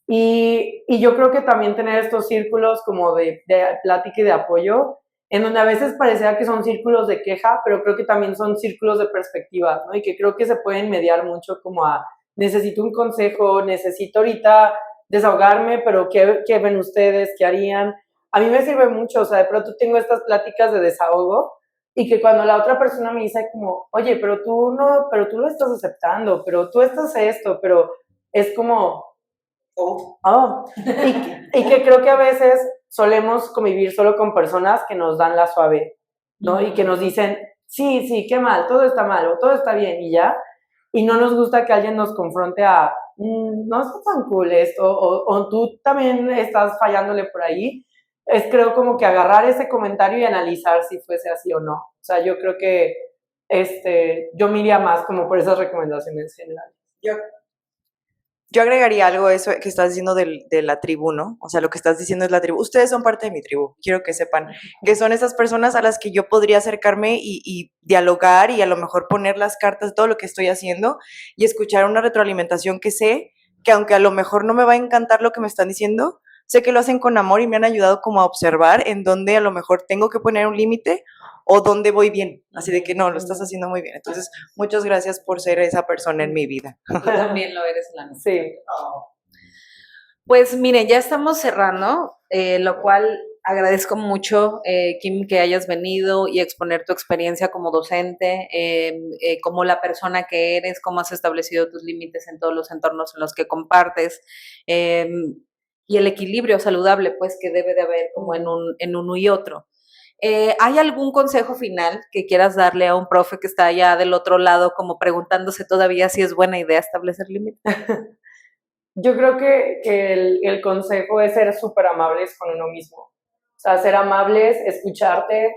Y yo creo que también tener estos círculos como de plática y de apoyo, en donde a veces parecía que son círculos de queja, pero creo que también son círculos de perspectiva, ¿no? Y que creo que se pueden mediar mucho como a, necesito un consejo, necesito ahorita desahogarme, pero ¿qué ven ustedes? ¿Qué harían? A mí me sirve mucho, o sea, de pronto tengo estas pláticas de desahogo y que cuando la otra persona me dice como, oye, pero tú lo estás aceptando, pero tú estás esto, pero es como, y que creo que a veces solemos convivir solo con personas que nos dan la suave, ¿no? Y que nos dicen, sí, qué mal, todo está mal o todo está bien y ya, y no nos gusta que alguien nos confronte a, no está tan cool esto, o tú también estás fallándole por ahí, es creo como que agarrar ese comentario y analizar si fuese así o no. O sea, yo creo que yo me iría más como por esas recomendaciones generales. Yo agregaría algo a eso que estás diciendo de la tribu, ¿no? O sea, lo que estás diciendo es la tribu. Ustedes son parte de mi tribu. Quiero que sepan que son esas personas a las que yo podría acercarme y dialogar y a lo mejor poner las cartas de todo lo que estoy haciendo y escuchar una retroalimentación que sé que aunque a lo mejor no me va a encantar lo que me están diciendo, sé que lo hacen con amor y me han ayudado como a observar en dónde a lo mejor tengo que poner un límite o dónde voy bien. Así de que no, lo estás haciendo muy bien. Entonces, muchas gracias por ser esa persona en mi vida. Tú también lo eres, Lana. Sí. Pues miren, ya estamos cerrando, lo cual agradezco mucho, Kim, que hayas venido y exponer tu experiencia como docente, como la persona que eres, cómo has establecido tus límites en todos los entornos en los que compartes, y el equilibrio saludable, pues, que debe de haber como en uno y otro. ¿Hay algún consejo final que quieras darle a un profe que está allá del otro lado, como preguntándose todavía si es buena idea establecer límites? Yo creo que el consejo es ser súper amables con uno mismo. O sea, ser amables, escucharte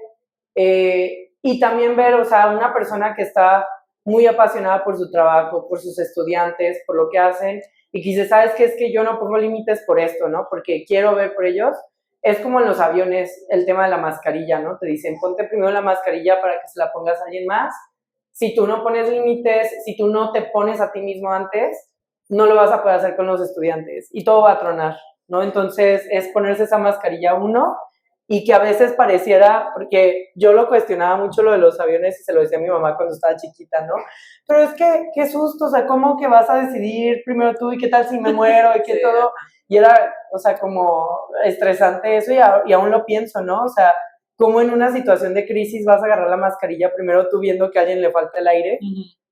y también ver, o sea, una persona que está muy apasionada por su trabajo, por sus estudiantes, por lo que hacen y que dice, ¿sabes qué? Es que yo no pongo límites por esto, ¿no? Porque quiero ver por ellos. Es como en los aviones, el tema de la mascarilla, ¿no? Te dicen, ponte primero la mascarilla para que se la pongas a alguien más. Si tú no pones límites, si tú no te pones a ti mismo antes, no lo vas a poder hacer con los estudiantes y todo va a tronar, ¿no? Entonces es ponerse esa mascarilla uno y que a veces pareciera, porque yo lo cuestionaba mucho lo de los aviones y se lo decía a mi mamá cuando estaba chiquita, ¿no? Pero es que, qué susto, o sea, ¿cómo que vas a decidir primero tú y qué tal si me muero y qué sí. Todo? Y era, o sea, como estresante eso y aún lo pienso, ¿no? O sea, ¿cómo en una situación de crisis vas a agarrar la mascarilla primero tú viendo que a alguien le falta el aire?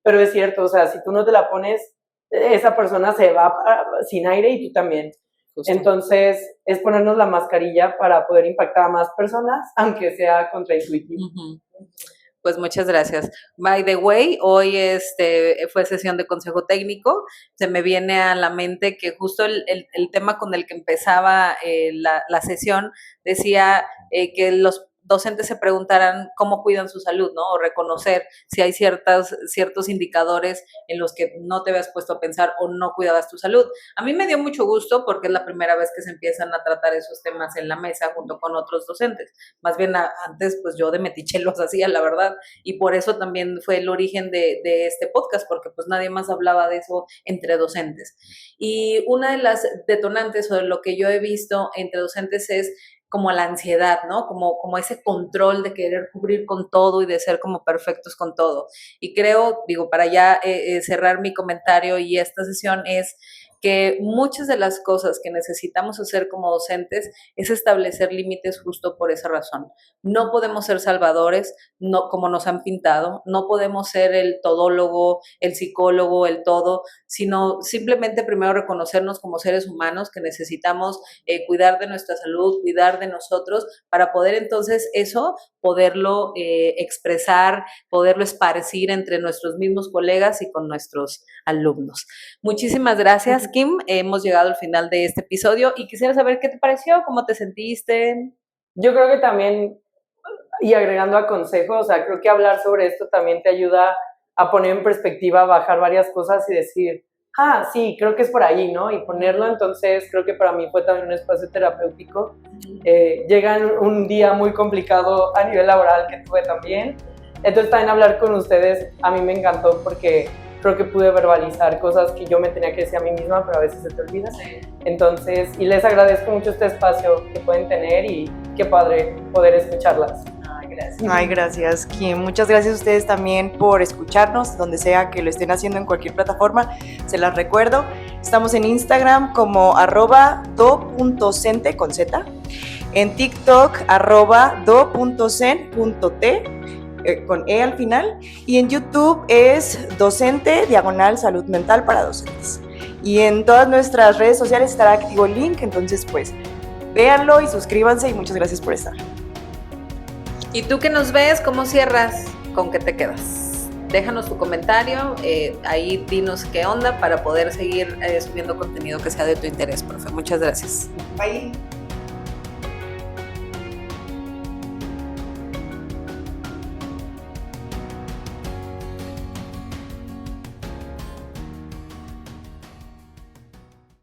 Pero es cierto, o sea, si tú no te la pones, esa persona se va sin aire y tú también. Justo. Entonces, es ponernos la mascarilla para poder impactar a más personas, aunque sea contraintuitivo. Pues muchas gracias. By the way, hoy fue sesión de consejo técnico. Se me viene a la mente que justo el tema con el que empezaba la sesión decía que los docentes se preguntaran cómo cuidan su salud, ¿no? O reconocer si hay ciertos indicadores en los que no te habías puesto a pensar o no cuidabas tu salud. A mí me dio mucho gusto porque es la primera vez que se empiezan a tratar esos temas en la mesa junto con otros docentes. Más bien antes, pues yo de metiche los hacía, la verdad, y por eso también fue el origen de este podcast, porque pues nadie más hablaba de eso entre docentes. Y una de las detonantes o de lo que yo he visto entre docentes es como la ansiedad, ¿no? Como ese control de querer cubrir con todo y de ser como perfectos con todo. Y creo, digo, para ya cerrar mi comentario y esta sesión es que muchas de las cosas que necesitamos hacer como docentes es establecer límites justo por esa razón. No podemos ser salvadores, no, como nos han pintado, no podemos ser el todólogo, el psicólogo, el todo, sino simplemente primero reconocernos como seres humanos que necesitamos cuidar de nuestra salud, cuidar de nosotros, para poder entonces eso, poderlo expresar, poderlo esparcir entre nuestros mismos colegas y con nuestros alumnos. Muchísimas gracias, Kim. Hemos llegado al final de este episodio y quisiera saber qué te pareció, cómo te sentiste. Yo creo que también, y agregando a consejos, o sea, creo que hablar sobre esto también te ayuda a poner en perspectiva, bajar varias cosas y decir, sí, creo que es por ahí, ¿no? Y ponerlo, entonces creo que para mí fue también un espacio terapéutico. Llega un día muy complicado a nivel laboral que tuve también, entonces también hablar con ustedes a mí me encantó porque creo que pude verbalizar cosas que yo me tenía que decir a mí misma, pero a veces se te olvida. Entonces, y les agradezco mucho este espacio que pueden tener y qué padre poder escucharlas. Gracias. Ay, gracias, Kim. Muchas gracias a ustedes también por escucharnos, donde sea que lo estén haciendo en cualquier plataforma. Se las recuerdo. Estamos en Instagram como @do.cente con Z. En TikTok @do.cen.t con E al final. Y en YouTube es docente/salud mental para docentes. Y en todas nuestras redes sociales estará activo el link. Entonces, pues, véanlo y suscríbanse y muchas gracias por estar. ¿Y tú que nos ves, cómo cierras? ¿Con qué te quedas? déjanos tu comentario, ahí dinos qué onda para poder seguir subiendo contenido que sea de tu interés, profe. Muchas gracias. Bye.